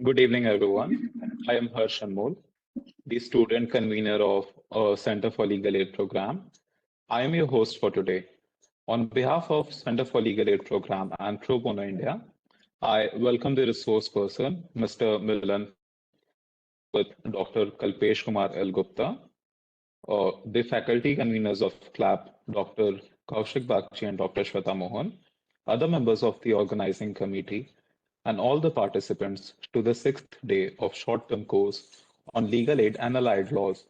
Good evening, everyone. I am Harsh Anmol, the student convener of Center for Legal Aid program. I am your host for today. On behalf of Center for Legal Aid program and ProBono India, I welcome the resource person, Mr. Milan, along with Dr. Kalpesh Kumar L. Gupta, the faculty conveners of CLAP, Dr. Kaushik Bagchi and Dr. Shweta Mohan, other members of the organizing committee, and all the participants to the sixth day of short-term course on legal aid and allied laws.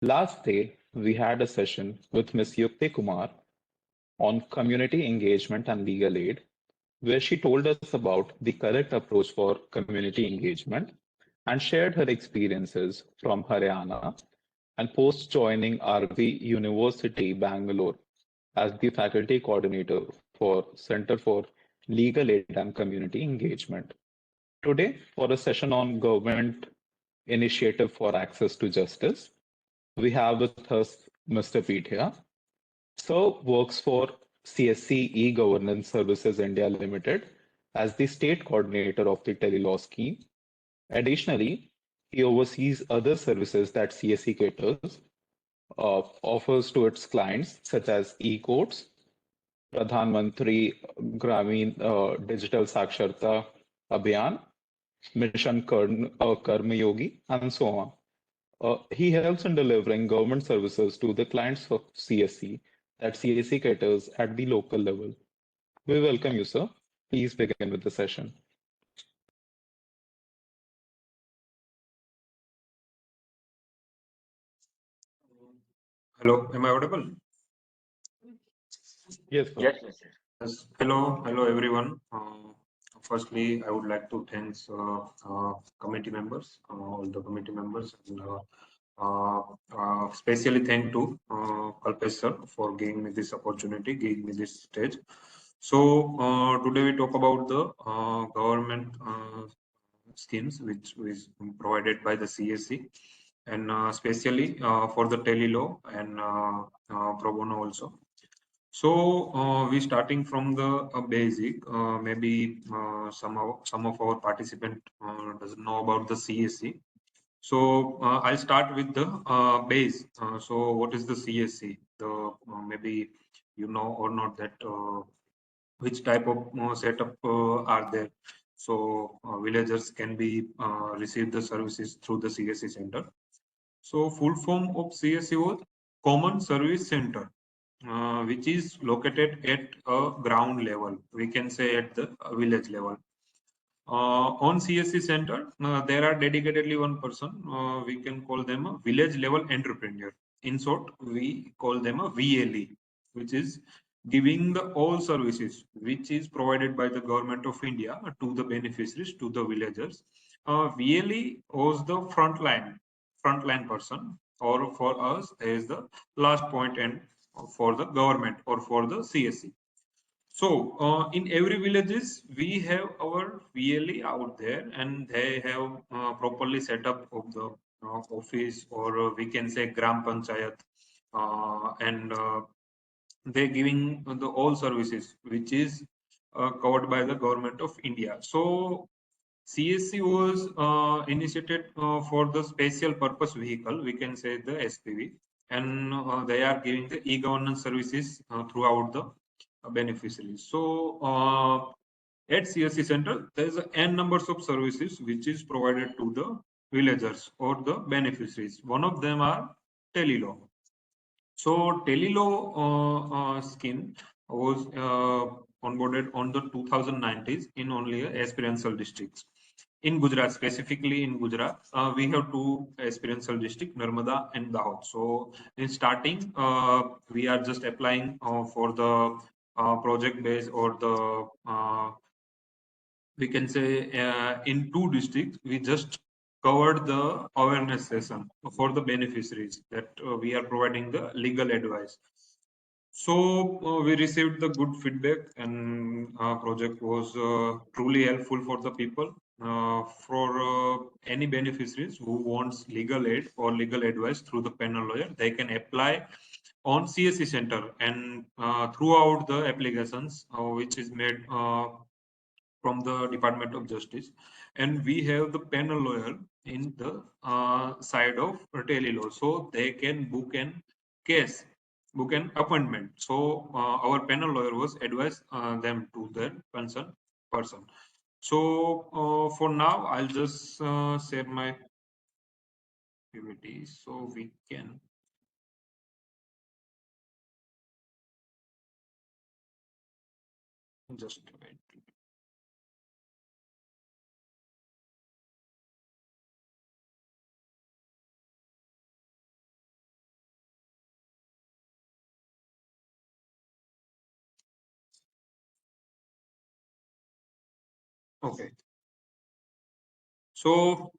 Last day, we had a session with Ms. Yukti Kumar on community engagement and legal aid, where she told us about the correct approach for community engagement and shared her experiences from Haryana and post joining RV University, Bangalore as the faculty coordinator for Center for Legal Aid and Community Engagement. Today, for a session on government initiative for access to justice, we have with us Mr. Pithiya. Sir works for CSC E-Governance Services India Limited as the state coordinator of the Tele law scheme. Additionally, he oversees other services that CSC caters, offers to its clients, such as e-courts, Pradhan Mantri Gramin Digital Saksharta Abhiyan, Mission Karma Yogi, and so on. He helps in delivering government services to the clients of CSC that CSC caters at the local level. We welcome you, sir. Please begin with the session. Hello, am I audible? Yes, sir. Yes, yes, yes. Yes. Hello, everyone. Firstly, I would like to thank committee members, all the committee members, and especially thank to Kalpesh sir for giving me this opportunity, giving me this stage. So today we talk about the government schemes which is provided by the CSC, and especially for the tele law and pro bono also. So we starting from the basic. Maybe some of our participant doesn't know about the CSC. So I'll start with the base. So what is the CSC? The maybe you know or not that which type of setup are there. So villagers can be receive the services through the CSC center. So full form of CSC was Common Service Center, which is located at a ground level. We can say at the village level. On CSC center, there are dedicatedly one person. We can call them a village level entrepreneur. In short, we call them a VLE, which is giving the all services which is provided by the government of India to the beneficiaries, to the villagers. VLE was the frontline person, or for us is the last point and for the government or for the CSC. So in every villages we have our VLE out there, and they have properly set up of the office, or we can say Gram Panchayat, and they giving the all services which is covered by the government of India. So CSC was initiated for the special purpose vehicle, we can say the SPV, and they are giving the e-governance services throughout the beneficiaries. So at CSC center, there is n numbers of services which is provided to the villagers or the beneficiaries. One of them are telelaw. So telelaw scheme was onboarded on the 2019s in only experiential districts. In Gujarat, specifically in Gujarat, we have two experiential districts, Narmada and Dahod. So in starting, we are just applying for the project base, or the we can say in two districts, we just covered the awareness session for the beneficiaries that we are providing the legal advice. So we received the good feedback, and our project was truly helpful for the people. For any beneficiaries who wants legal aid or legal advice through the panel lawyer, they can apply on CSC center, and throughout the applications which is made from the Department of Justice, and we have the panel lawyer in the side of Tele law, so they can book an case, book an appointment. So our panel lawyer was advise them to the concerned person. So for now, I'll just share my PPT so we can just wait. Okay. So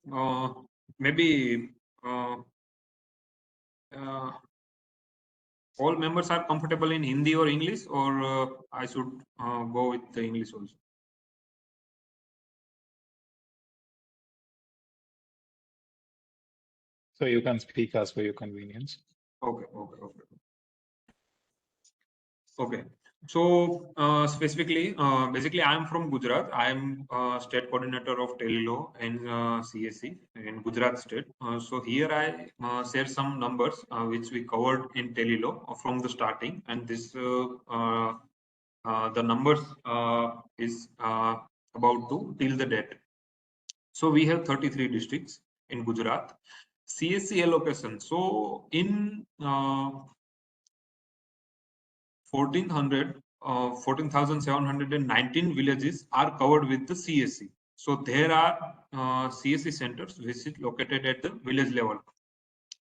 maybe uh, all members are comfortable in Hindi or English, or I should go with the English also. So you can speak as per your convenience. Okay. So specifically, basically, I am from Gujarat. I am state coordinator of Tele law and CSC in Gujarat state. So here I share some numbers which we covered in Tele law from the starting, and this the numbers is about to till the date. So we have 33 districts in Gujarat. CSC allocation. So in 14,719 villages are covered with the CSC. So there are CSC centers which is located at the village level,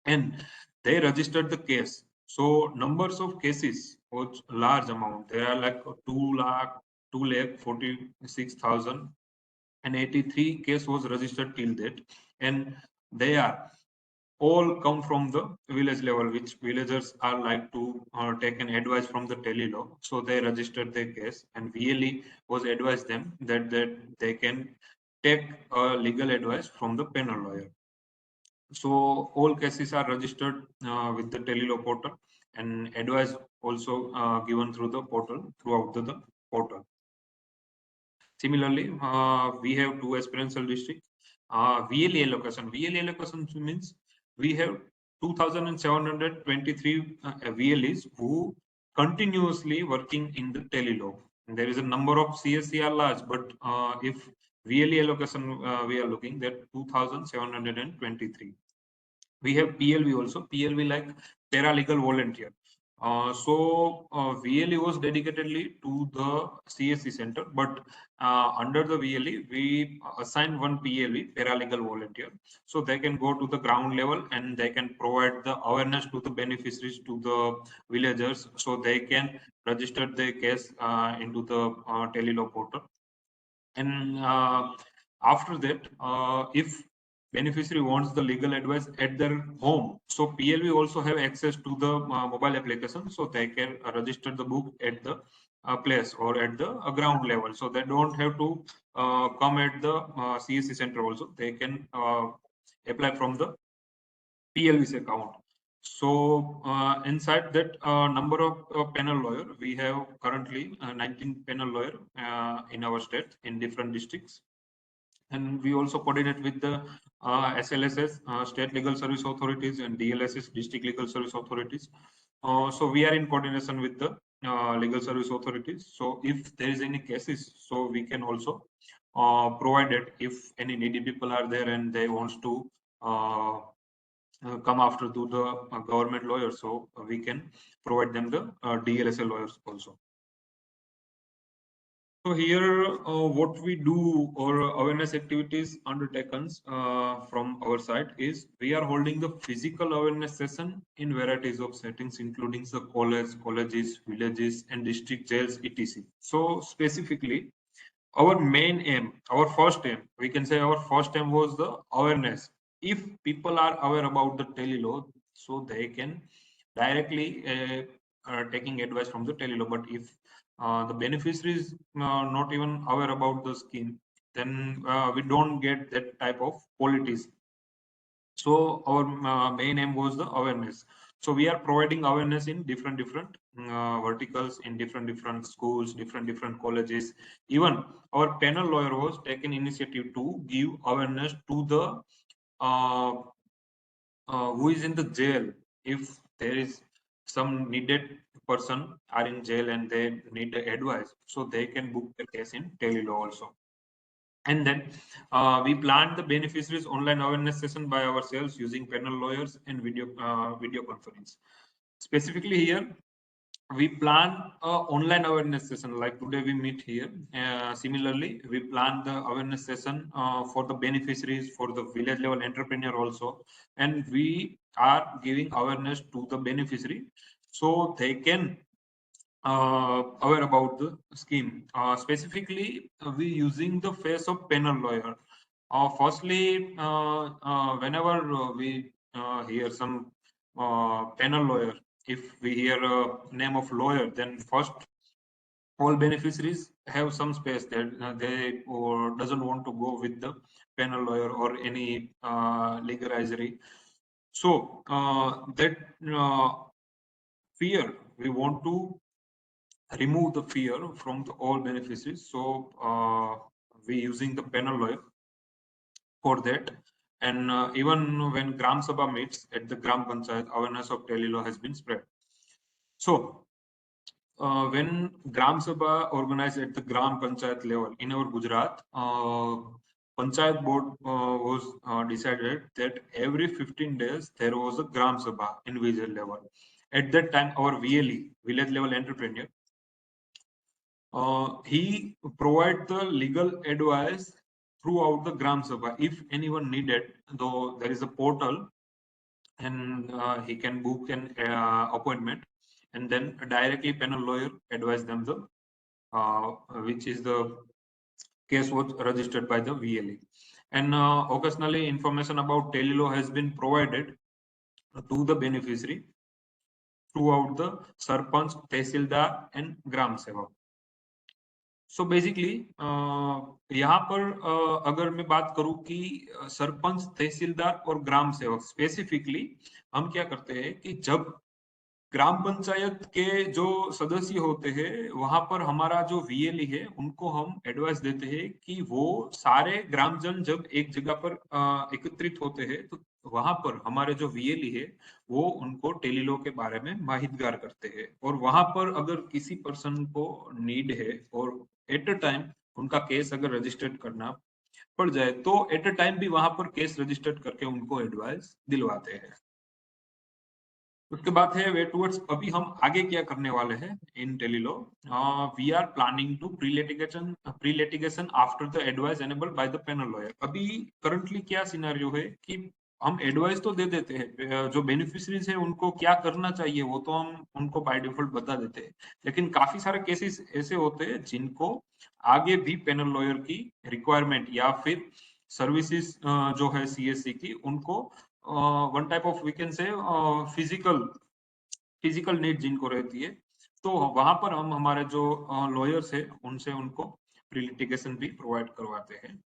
and they registered the case. So numbers of cases was large amount. There are like 2,46,083 case was registered till date, and they are all come from the village level, which villagers are like to take an advice from the Tele law. So they registered their case, and VLE was advised them that they can take legal advice from the panel lawyer. So all cases are registered with the Tele law portal, and advice also given through the portal, throughout the portal. Similarly, we have two experiential districts. VLE allocation. VLE allocation means we have 2,723 VLEs who continuously working in the Tele law. And there is a number of CSC are large, but if VLE allocation we are looking at 2,723. We have PLV also. PLV like paralegal volunteer. So VLE was dedicatedly to the CSC center, but under the VLE, we assign one PLV, paralegal volunteer. So they can go to the ground level and they can provide the awareness to the beneficiaries, to the villagers, so they can register their case into the Tele law portal. And after that, if beneficiary wants the legal advice at their home, so PLV also have access to the mobile application, so they can register the book at the place or at the ground level. So they don't have to come at the CSC center also. They can apply from the PLV's account. So inside that number of panel lawyer, we have currently 19 panel lawyer in our state in different districts. And we also coordinate with the SLSS, state legal service authorities, and DLSS, district legal service authorities. So we are in coordination with the legal service authorities. So if there is any cases, so we can also provide it if any needy people are there and they wants to come after to the government lawyers, so we can provide them the DLSL lawyers also. So here, what we do or awareness activities undertaken from our side is we are holding the physical awareness session in varieties of settings, including the colleges, villages, and district jails, etc. So specifically, our main aim, our first aim, we can say our first aim was the awareness. If people are aware about the Tele law, so they can directly taking advice from the Tele law. But if the beneficiary is not even aware about the scheme, then we don't get that type of qualities. So our main aim was the awareness. So we are providing awareness in different verticals, in different schools, different colleges. Even our panel lawyer was taken initiative to give awareness to the who is in the jail. If there is some needed person are in jail and they need advice, so they can book the case in Tele also. And then we planned the beneficiaries online awareness session by ourselves using panel lawyers and video conference. Specifically here, we plan online awareness session like today we meet here. Similarly, we plan the awareness session for the beneficiaries, for the village level entrepreneur also, and we are giving awareness to the beneficiary so they can aware about the scheme. Specifically, we using the face of panel lawyer. Firstly, whenever we hear some panel lawyer, if we hear a name of lawyer, then first all beneficiaries have some space that they or doesn't want to go with the panel lawyer or any legalizery. So that fear, we want to remove the fear from the all beneficiaries. So we using the panel lawyer for that. And even when Gram Sabha meets at the Gram Panchayat, awareness of Tele law has been spread. So when Gram Sabha organized at the Gram Panchayat level in our Gujarat, Panchayat board was decided that every 15 days there was a Gram Sabha in village level. At that time, our VLE, village level entrepreneur, he provide the legal advice throughout the Gram Sabha. If anyone needed, though there is a portal and he can book an appointment and then directly panel lawyer advise them the which is the case was registered by the VLE. And occasionally information about Tele law has been provided to the beneficiary throughout the Sarpanch, Tehsildar and Gram Sevak. So basically यहाँ पर अगर मैं बात करूं कि सरपंच, तहसीलदार और ग्राम सेवक specifically हम क्या करते हैं कि जब ग्राम पंचायत के जो सदस्य होते हैं वहां पर हमारा जो VLE है उनको हम एडवाइस देते हैं कि वो सारे ग्रामजन जब एक जगह पर एकत्रित होते हैं तो वहां पर हमारे जो VLE है वो उनको टेली लॉ के बारे में माहितगार करते हैं और वहां पर अगर किसी पर्सन को नीड है और एट अ टाइम उनका केस अगर रजिस्टर्ड करना पड़ जाए तो एट अ टाइम भी वहां पर केस रजिस्टर्ड करके उनको एडवाइस दिलवाते हैं। उसके बाद है वे टुवर्ड्स, अभी हम आगे क्या करने वाले हैं in Tele-Law. We are planning to pre litigation after the advice enabled by the panel lawyer. अभी करंटली क्या सिनेरियो है कि हम एडवाइस तो दे देते हैं, जो बेनिफिशरीज है उनको क्या करना चाहिए वो तो हम उनको बाय डिफॉल्ट बता देते हैं, लेकिन काफी सारे केसेस ऐसे होते हैं जिनको आगे भी पैनल लॉयर की रिक्वायरमेंट या फिर सर्विसेज जो है CSC की उनको one type of we can say physical need जिनको रहती है, तो वहां पर हम हमारे जो लॉयर्स है उनसे उनको प्री लिटिगेशन भी प्रोवाइड करवाते हैं।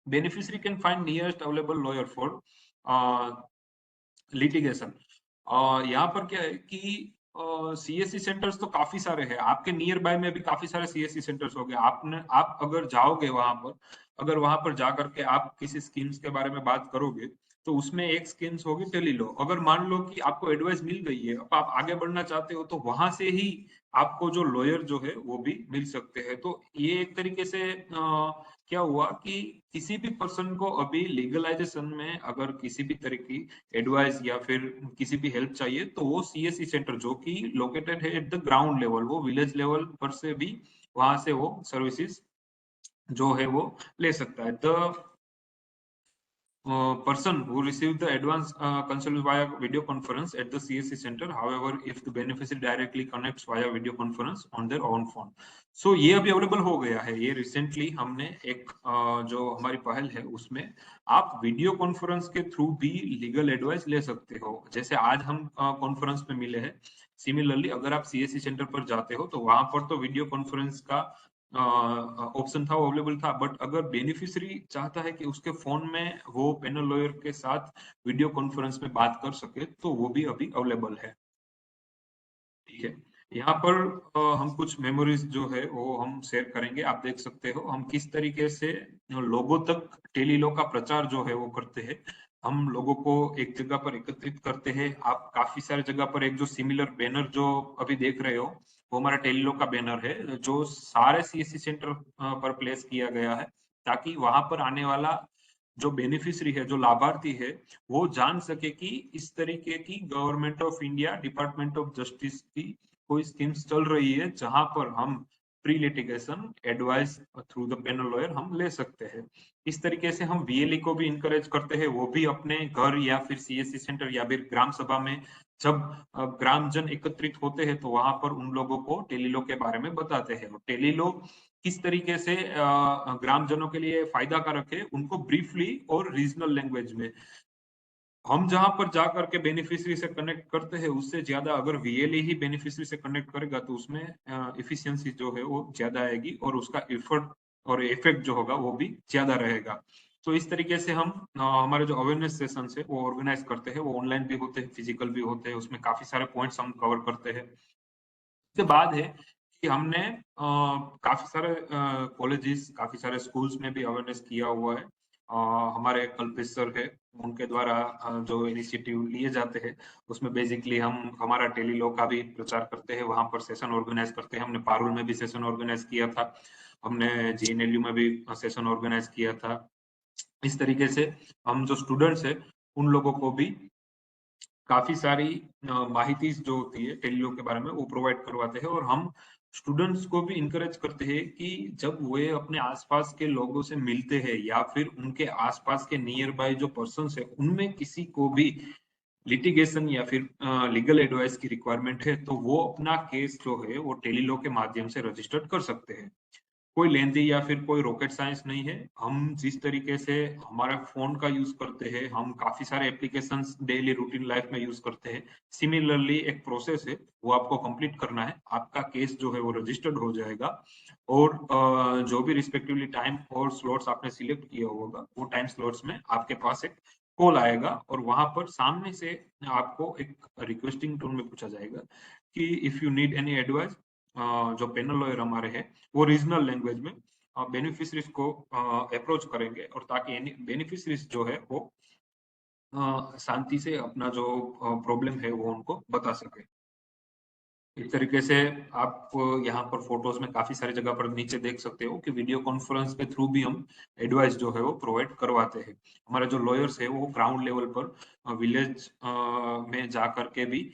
Beneficiary can find nearest available lawyer for litigation. यहाँ पर क्या है कि CSC सेंटर्स तो काफी सारे हैं, आपके नियर बाय में भी काफी सारे CSC सेंटर्स हो गए। आप अगर जाओगे वहां पर, अगर वहां पर जाकर के आप किसी स्कीम्स के बारे में बात करोगे तो उसमें एक स्कीम्स होगी टेली लॉ। अगर मान लो कि आपको एडवाइस मिल गई है, अब आप आगे बढ़ना चाहते हो तो वहां से ही आपको जो लॉयर जो है वो भी मिल सकते हैं। तो ये एक तरीके से क्या हुआ कि किसी भी पर्सन को अभी लीगलाइजेशन में अगर किसी भी तरह की एडवाइस या फिर किसी भी हेल्प चाहिए तो वो CSC सेंटर जो कि लोकेटेड है एट द ग्राउंड लेवल, वो विलेज लेवल पर से भी वहां से वो सर्विसेज जो है वो ले सकता है। The person who received the advance consult via video conference at the CSC center, however if the beneficiary directly connects via video conference on their own phone। so ये अभी अवेलेबल हो गया है, ये रिसेंटली हमने एक जो हमारी पहल है उसमें आप वीडियो कॉन्फ्रेंस के थ्रू भी लीगल एडवाइस ले सकते हो। जैसे आज हम कॉन्फ्रेंस में मिले हैं, सिमिलरली अगर आप CSC सेंटर पर जाते हो तो वहां पर तो वीडियो कॉन्फ्रेंस का ऑप्शन था, अवेलेबल था, बट अगर बेनिफिशियरी चाहता है कि उसके फोन में वो पैनल लॉयर के साथ वीडियो कॉन्फ्रेंस में बात कर सके तो वो भी अभी अवेलेबल है। ठीक है, यहाँ पर हम कुछ मेमोरीज जो है वो हम शेयर करेंगे। आप देख सकते हो हम किस तरीके से लोगों तक टेलीलॉ का प्रचार जो है वो करते हैं। हम लोगों को एक जगह पर एकत्रित करते हैं। आप काफी सारे जगह पर एक जो सिमिलर बैनर जो अभी देख रहे हो वो हमारा टेलीलॉ का बैनर है, जो सारे सीएससी सेंटर पर प्लेस किया गया है, ताकि वहां पर आने वाला जो बेनिफिशियरी है, जो लाभार्थी है, वो जान सके कि इस तरीके की government of India, department of justice की कोई स्कीम्स चल रही है जहां पर हम pre litigation advice through the panel lawyer हम ले सकते हैं। इस तरीके से हम वीएलई को भी इंकरेज करते हैं, वो भी अपने घर या फिर सीएससी सेंटर या फिर ग्राम सभा में जब ग्रामजन एकत्रित होते हैं तो वहां पर उन लोगों को टेलीलॉ के बारे में बताते हैं। और टेलीलॉ किस तरीके से ग्रामजनों के लिए फायदा कारक है, उनको ब्रीफली और रीजनल लैंग्वेज में हम जहां पर जा करके बेनिफिशियरी से कनेक्ट करते हैं, उससे ज्यादा अगर वीएलई ही बेनिफिशियरी से कनेक्ट करेगा तो उसमें एफिशिएंसी जो है वो ज्यादा आएगी और उसका एफर्ट और इफेक्ट जो होगा वो भी ज्यादा रहेगा। तो इस तरीके से हम हमारे जो अवेयरनेस सेशन है वो ऑर्गेनाइज करते हैं। वो ऑनलाइन भी होते हैं, फिजिकल भी होते हैं, उसमें काफी सारे पॉइंट्स हम कवर करते हैं। उसके बाद है कि हमने काफी सारे कॉलेजेस, काफी सारे स्कूल्स में भी अवेयरनेस किया हुआ है। हमारे कल्पेश सर है, उनके द्वारा जो इनिशिएटिव लिए जाते हैं उसमें बेसिकली हम हमारा टेलीलॉ का भी प्रचार करते हैं, वहां पर सेशन ऑर्गेनाइज करते हैं। हमने पारुल में भी सेशन ऑर्गेनाइज किया था, हमने जीएनएलयू में भी सेशन ऑर्गेनाइज किया था। इस तरीके से हम जो स्टूडेंट्स है उन लोगों को भी काफी सारी माहिती जो होती है टेलीलॉ के बारे में वो प्रोवाइड करवाते हैं। और हम स्टूडेंट्स को भी इंकरेज करते हैं कि जब वे अपने आसपास के लोगों से मिलते हैं या फिर उनके आसपास के नियर बाय जो पर्सन्स है उनमें किसी को भी लिटिगेशन या फिर लीगल एडवाइस की रिक्वायरमेंट है तो वो अपना केस जो है वो टेलीलॉ के माध्यम से रजिस्टर्ड कर सकते हैं। कोई लेंदी या फिर कोई रॉकेट साइंस नहीं है। हम जिस तरीके से हमारा फोन का यूज करते हैं, हम काफी सारे एप्लीकेशंस डेली रूटीन लाइफ में यूज करते हैं, सिमिलरली एक प्रोसेस है, वो आपको कंप्लीट करना है, आपका केस जो है वो रजिस्टर्ड हो जाएगा। और जो भी रिस्पेक्टिवली टाइम और स्लॉट्स आपने सिलेक्ट किया होगा वो टाइम स्लॉट्स में आपके पास एक कॉल आएगा और वहां पर सामने से आपको एक रिक्वेस्टिंग टोन में पूछा जाएगा कि if you need any advice. जो पैनल लॉयर हमारे हैं वो रीजनल लैंग्वेज में बेनिफिशरीज को अप्रोच करेंगे, और ताकि बेनिफिशरीज जो है वो शांति से अपना जो प्रॉब्लम है वो उनको बता सके। इस तरीके से आप यहाँ पर फोटोज में काफी सारी जगह पर नीचे देख सकते हो कि वीडियो कॉन्फ्रेंस के थ्रू भी हम एडवाइस जो है वो प्रोवाइड करवाते हैं। हमारे जो लॉयर्स है वो ग्राउंड लेवल पर विलेज में जा करके भी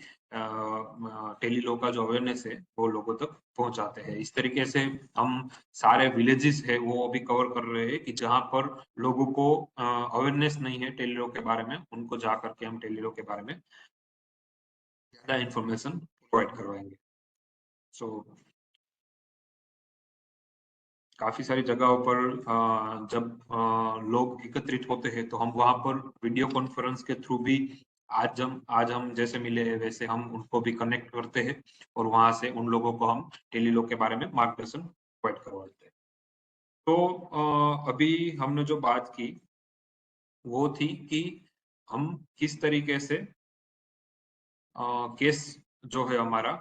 टेलीलॉ का जो अवेयरनेस है वो लोगों तक पहुंचाते हैं। इस तरीके से हम सारे विलेजेस है वो अभी कवर कर रहे हैं कि जहाँ पर लोगों को अवेयरनेस नहीं है टेलीलॉ के बारे में, उनको जा करके हम टेलीलॉ के बारे में ज्यादा इंफॉर्मेशन प्रोवाइड करवाएंगे। सो काफी सारी जगहों पर जब लोग एकत्रित होते हैं तो हम वहां पर वीडियो कॉन्फ्रेंस के थ्रू भी आज हम जैसे मिले हैं वैसे हम उनको भी कनेक्ट करते हैं और वहां से उन लोगों को हम टेलीलॉ के बारे में मार्गदर्शन प्रोवाइड करवाते हैं। तो अभी हमने जो बात की वो थी कि हम किस तरीके से केस जो है हमारा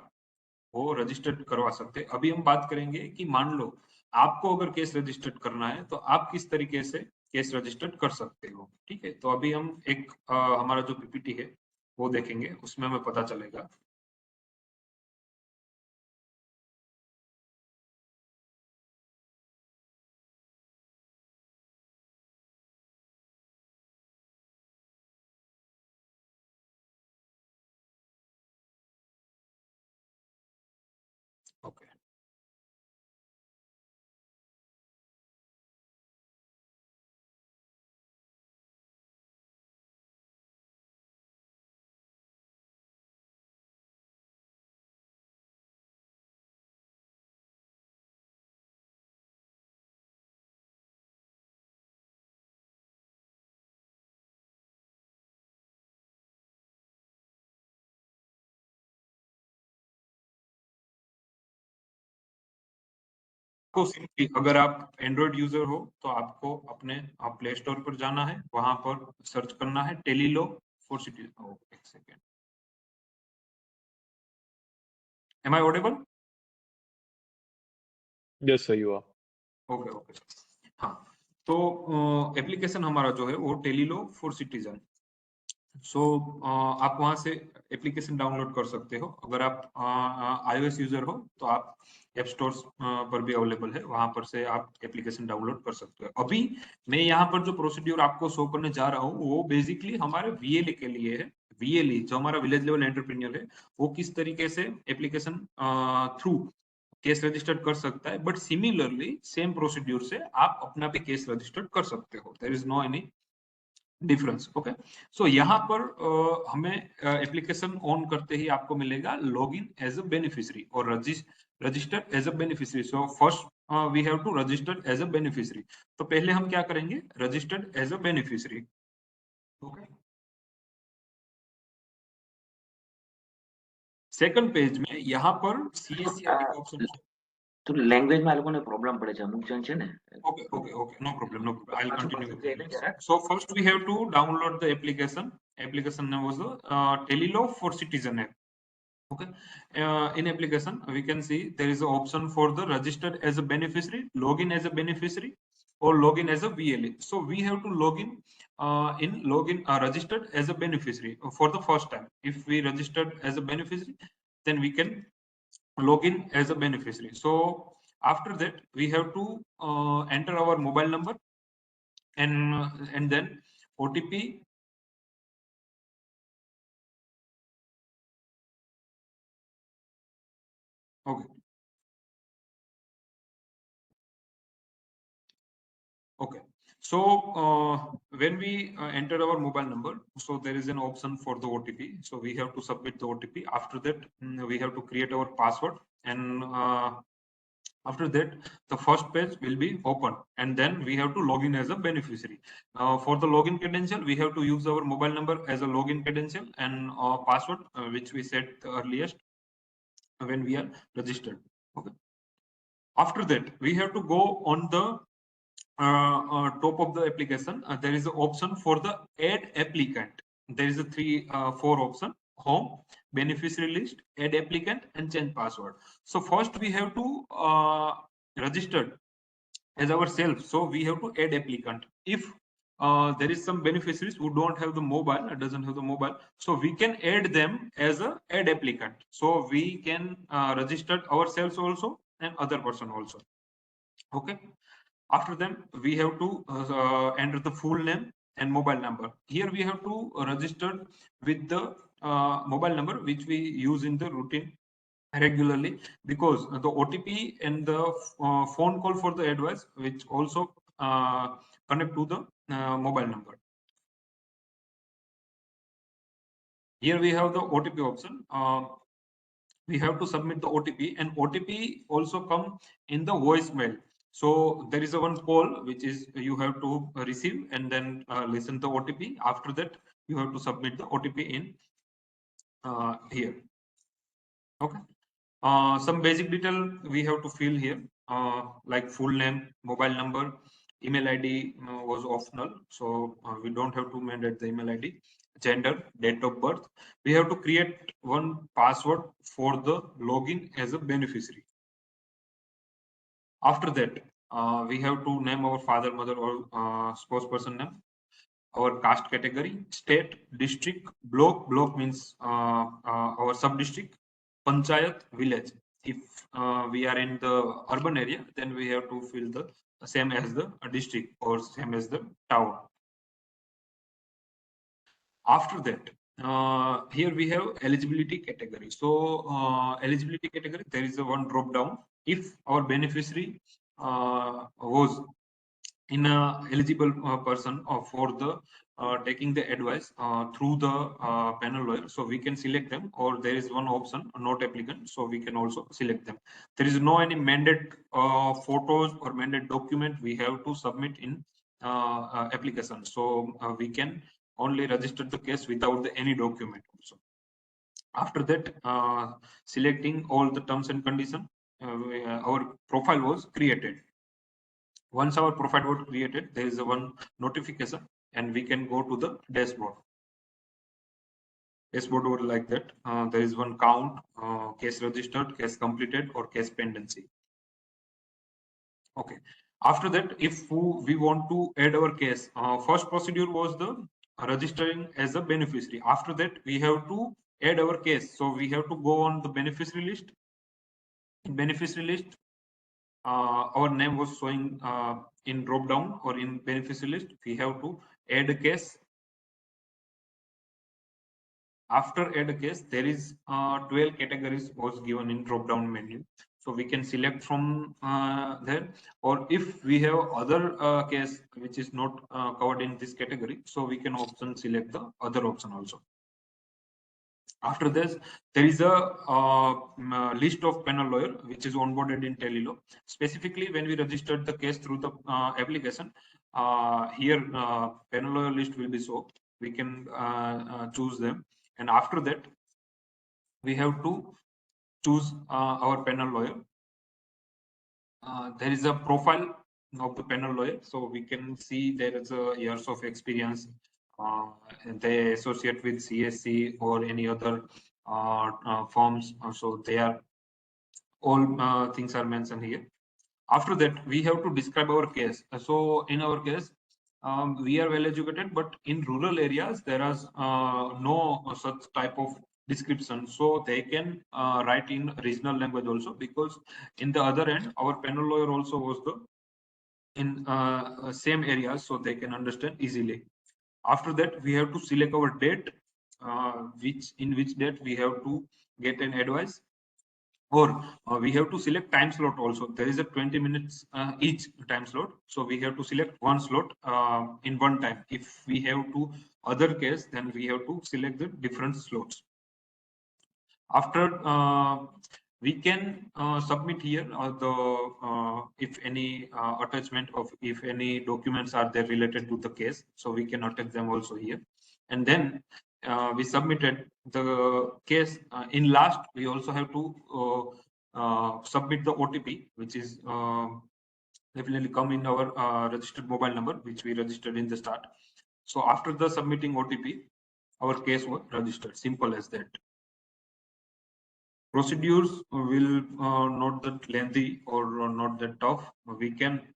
वो रजिस्टर्ड करवा सकते हैं। अभी हम बात करेंगे कि मान लो आपको अगर केस रजिस्टर्ड करना है तो आप किस तरीके से केस रजिस्टर्ड कर सकते हो। ठीक है, तो अभी हम एक हमारा जो पीपीटी है वो देखेंगे, उसमें हमें पता चलेगा। ओके, आपको सिंपली, अगर आप एंड्रॉइड यूजर हो तो आपको अपने प्ले स्टोर पर जाना है, वहां पर सर्च करना है टेलीलॉ फॉर सिटीजन। एक second, am I audible? Yes, sir, you are. Okay okay, हाँ। तो एप्लीकेशन हमारा जो है वो टेलीलॉ फॉर सिटीजन। सो आप वहां से एप्लीकेशन डाउनलोड कर सकते हो। अगर आप iOS यूजर हो तो आप ऐप स्टोर पर भी अवेलेबल है, वहां पर से आप एप्लीकेशन डाउनलोड कर सकते हो। अभी मैं यहाँ पर जो प्रोसीड्यूर आपको शो करने जा रहा हूँ वो बेसिकली हमारे VLE के लिए है। VLE जो हमारा विलेज लेवल एंटरप्रेन्योर है, वो किस तरीके से एप्लीकेशन थ्रू केस रजिस्टर्ड कर सकता है, बट सिमिलरली सेम प्रोसीड्यूर से आप अपना भी केस रजिस्टर्ड कर सकते हो। There is no any difference. Okay, so यहाँ पर हमें एप्लीकेशन ऑन करते ही आपको मिलेगा लॉगिन एज अ बेनिफिशियरी और registered as a beneficiary. So first we have to registered as a beneficiary. तो पहले हम क्या करेंगे, registered as a beneficiary. Okay, second page में यहाँ पर CSCRT का ऑप्शन है। तो लैंग्वेज में आ लोगोने प्रॉब्लम पड़े છે અમુક જણ છે ને. Okay, no problem. I'll પાછું continue with પાછું the જઈને જરાક. So first we have to download the application. Application name was the Telelaw for Citizen app. Okay, in application we can see there is an option for the registered as a beneficiary, login as a beneficiary, or login as a VLE. So we have to login registered as a beneficiary for the first time. If we registered as a beneficiary, then we can login as a beneficiary. So after that we have to enter our mobile number and then OTP. Okay. Okay. So when we enter our mobile number, so there is an option for the OTP. So we have to submit the OTP. After that, we have to create our password, and after that, the first page will be open, and then we have to log in as a beneficiary. For the login credential, we have to use our mobile number as a login credential and password, which we set the earliest when we are registered. Okay. After that, we have to go on the top of the application. There is an option for the add applicant. There is a four option: home, beneficiary list, add applicant, and change password. So first we have to register as ourselves. So we have to add applicant. If there is some beneficiaries who don't have the mobile, doesn't have the mobile, so we can add them as a add applicant. So we can register ourselves also and other person also. Okay. After them, we have to enter the full name and mobile number. Here we have to register with the mobile number which we use in the routine regularly, because the OTP and the phone call for the advice, which also connect to the mobile number. Here we have the OTP option. We have to submit the OTP, and OTP also come in the voicemail. So there is a one call which is you have to receive and then listen the OTP. After that, you have to submit the OTP in here. Okay. Some basic detail we have to fill here, like full name, mobile number, email ID was optional, so we don't have to mandate the email ID, gender, date of birth. We have to create one password for the login as a beneficiary. After that, we have to name our father, mother, or spouse person name, our caste category, state, district, block. Block means our sub district, panchayat, village. If we are in the urban area, then we have to fill the same as the district or same as the town. After that, here we have eligibility category. So eligibility category, there is a one drop down. If our beneficiary was in a eligible person for the taking the advice through the panel lawyer, so we can select them, or there is one option not applicant, so we can also select them. There is no any mandate photos or mandate document we have to submit in application, so we can only register the case without any document also. After that, selecting all the terms and conditions, our profile was created. Once our profile was created, there is a one notification, and we can go to the dashboard. Dashboard would like that. There is one count, case registered, case completed, or case pendency. Okay. After that, if we want to add our case, first procedure was the registering as a beneficiary. After that, we have to add our case. So we have to go on the beneficiary list. In beneficiary list, our name was showing in drop down or in beneficiary list. We have to add a case. After add a case, there is 12 categories was given in drop down menu. So we can select from there, or if we have other case which is not covered in this category, so we can option select the other option also. After this, there is a list of panel lawyer which is onboarded in Tele. Specifically, when we registered the case through the application, here panel lawyer list will be shown. We can choose them, and after that, we have to choose our panel lawyer. There is a profile of the panel lawyer, so we can see there is a years of experience. They associate with CSC or any other firms, so they are all things are mentioned here. After that, we have to describe our case. So in our case, we are well educated, but in rural areas there is no such type of description, so they can write in regional language also, because in the other end our panel lawyer also was the in same areas, so they can understand easily. After that, we have to select our date, in which date we have to get an advice, or we have to select time slot also. There is a 20 minutes each time slot, so we have to select one slot in one time. If we have to other case, then we have to select the different slots. After we can submit here the if any attachment of if any documents are there related to the case, so we can attach them also here. And then we submitted the case. In last, we also have to submit the OTP, which is definitely come in our registered mobile number, which we registered in the start. So after the submitting OTP, our case was registered. Simple as that. Procedures will not that lengthy or not that tough. We can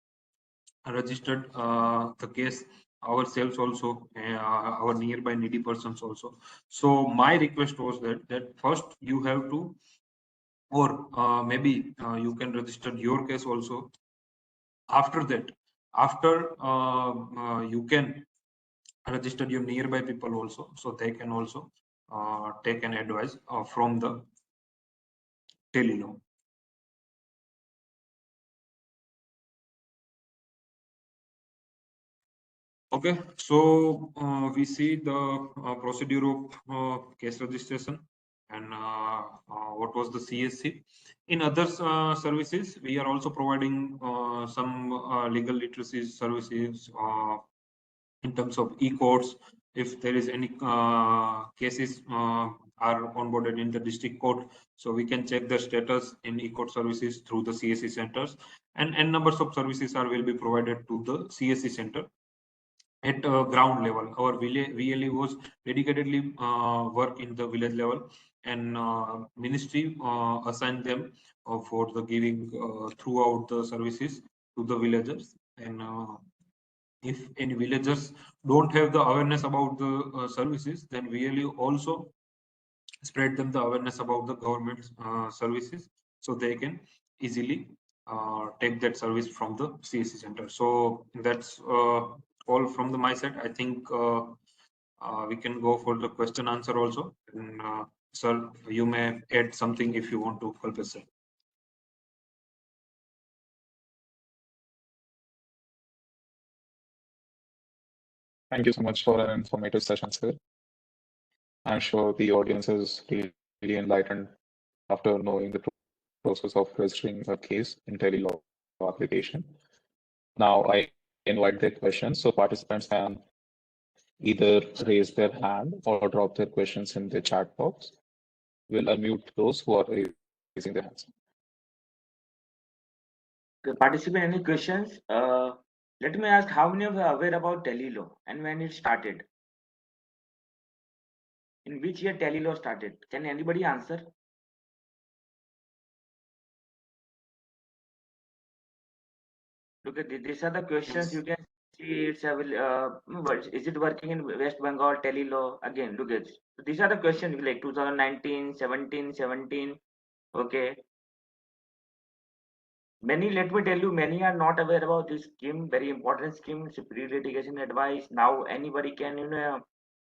register the case ourselves also, our nearby needy persons also. So my request was that first you have to, or maybe you can register your case also. After that, you can register your nearby people also, so they can also take an advice from the Tele. Okay, so we see the procedure of case registration and what was the CSC. In other services, we are also providing some legal literacy services in terms of e-courts. If there is any cases are onboarded in the district court, so we can check the status in e-court services through the CSC centers, and n numbers of services will be provided to the CSC center. At ground level, our VLE was dedicatedly work in the village level, and ministry assigned them for the giving throughout the services to the villagers. And if any villagers don't have the awareness about the services, then VLE also spread them the awareness about the government services, so they can easily take that service from the CSC center. So that's all from my side. I think we can go for the question answer also. And, sir, you may add something if you want to help us, sir. Thank you so much for an informative session, sir. I'm sure the audience is really enlightened after knowing the process of registering a case in Tele law application. Now I invite their questions, so participants can either raise their hand or drop their questions in the chat box. We'll unmute those who are raising their hands. Participant, any questions? Let me ask, how many of you are aware about Tele law and when it started? In which year Tele law started? Can anybody answer? Look at this. These are the questions you can see. It's is it working in West Bengal Tele law? Again, look at this. These are the questions like 2019, 17. Okay. Many, let me tell you, many are not aware about this scheme. Very important scheme. It's a pre-litigation advice. Now anybody can,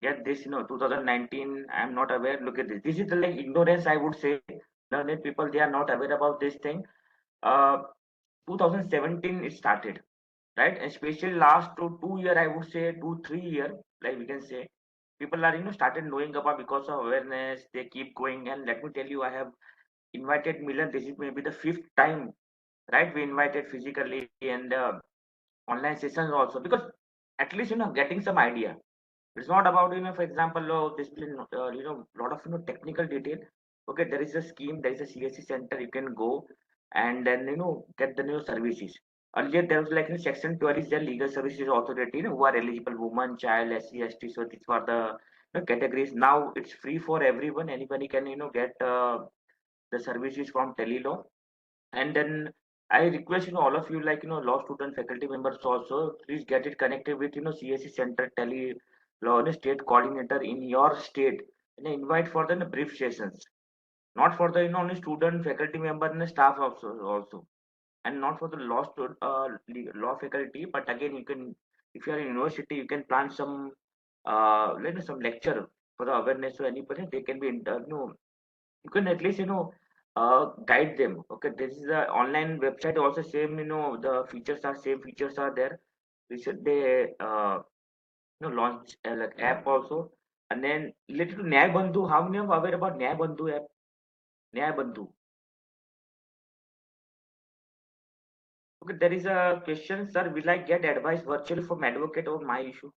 get this. 2019. I'm not aware. Look at this. This is the like ignorance, I would say. Learned people, they are not aware about this thing. Uh, 2017 it started, right? Especially last 2 year, I would say 2 3 year, like we can say, people are started knowing about because of awareness. They keep going, and let me tell you, I have invited Milan. This is maybe the fifth time, right? We invited physically and online sessions also, because at least getting some idea. It's not about for example, this lot of technical detail. Okay, there is a scheme, there is a CSC center you can go, and then get the new services. Earlier there was like section 12 is the legal services authority, who are eligible, woman, child, SC, ST. So these were the categories. Now it's free for everyone. Anybody can get the services from Telelo. And then I request all of you, like law student faculty members also, please get it connected with CSC center, Tele law state coordinator in your state, and invite for the brief sessions, not for the only student faculty member and staff also, and not for the law faculty. But again, you can, if you are in university, you can plan some some lecture for the awareness. So anybody, they can be you can at least guide them. Okay, this is the online website also, same, the features are same, features are there. We should they launch like app also. And then related to Nyay Bandhu, how many are aware about Nyay Bandhu app? Nyay Bandhu. Okay, there is a question, sir, will I get advice virtually from advocate over my issue?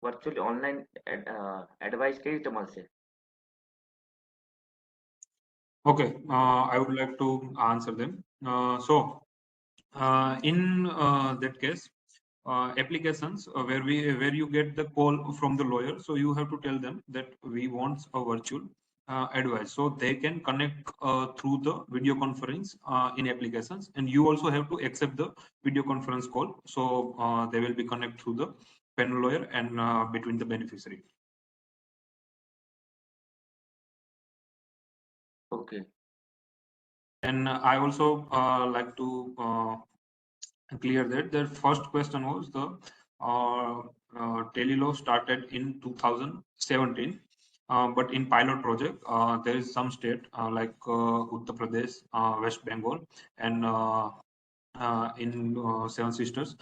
Virtually online advice के इस्तेमाल से. Okay, I would like to answer them. In that case, applications where you get the call from the lawyer, so you have to tell them that we want a virtual advice, so they can connect through the video conference in applications, and you also have to accept the video conference call, so they will be connect through the panel lawyer and between the beneficiary. Okay. And I also like to clear that the first question was the Tele law started in 2017, but in pilot project there is some state like Uttar Pradesh, West Bengal, and in Seven Sisters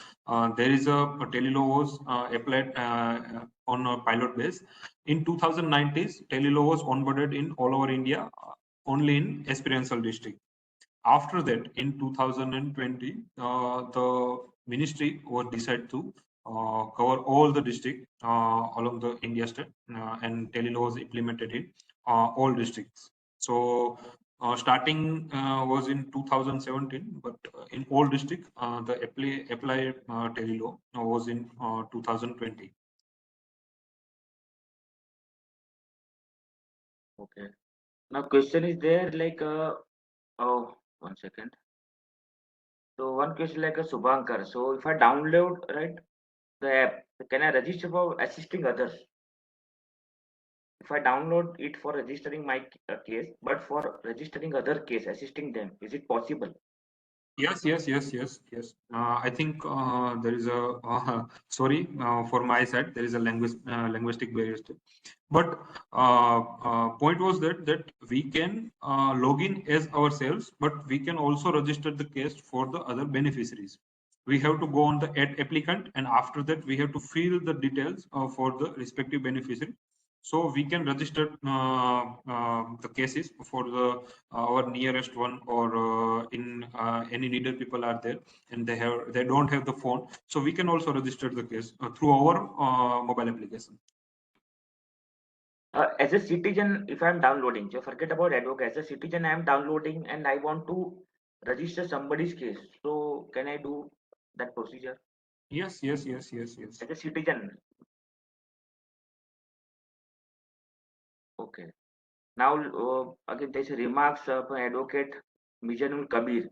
there is a Tele law was applied on a pilot base. In 2019, Tele law was onboarded in all over India, only in experiential district. After that, in 2020, the ministry was decided to cover all the districts along the India state, and Tele law was implemented in all districts. So starting was in 2017, but in all districts, the apply Tele law was in 2020. Okay. Now question is there like oh, 1 second. So one question like a Subhankar. So if I download, right, the app, can I register for assisting others? If I download it for registering my case, but for registering other case, assisting them, is it possible? Yes. I think there is a sorry for my side. There is a linguistic barrier, but point was that we can log in as ourselves, but we can also register the case for the other beneficiaries. We have to go on the applicant, and after that we have to fill the details for the respective beneficiary. So we can register the cases for the our nearest one, or in any needed people are there and they don't have the phone, so we can also register the case through our mobile application. As a citizen, if I'm downloading, so forget about advocate. As a citizen, I'm downloading and I want to register somebody's case. So can I do that procedure Yes. as a citizen? Okay. Now again there's a remarks of advocate Mizanul Kabir.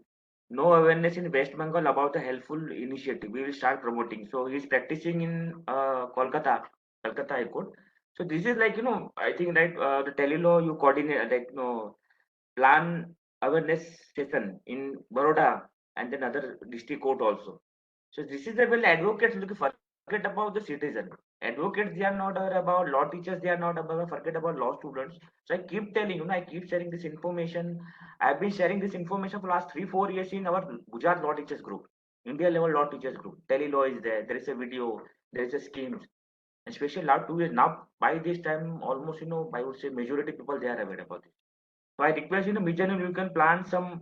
No awareness in West Bengal about the helpful initiative. We will start promoting. So he's practicing in Kolkata High Court. So this is like I think that the Tele law you coordinate like plan awareness session in Baroda and then other district court also. So this is the well advocates look forget about the citizen. Advocates they are not aware about law teachers, they are not aware forget about law students. So I keep telling I keep sharing this information. I've been sharing this information for last 3-4 years in our Gujarat law teachers group, India level law teachers group. Tele law is there. There is a video. There is a schemes. Especially last 2 years now. By this time, almost I would say majority people they are aware about this. So I request Mijan, you can plan some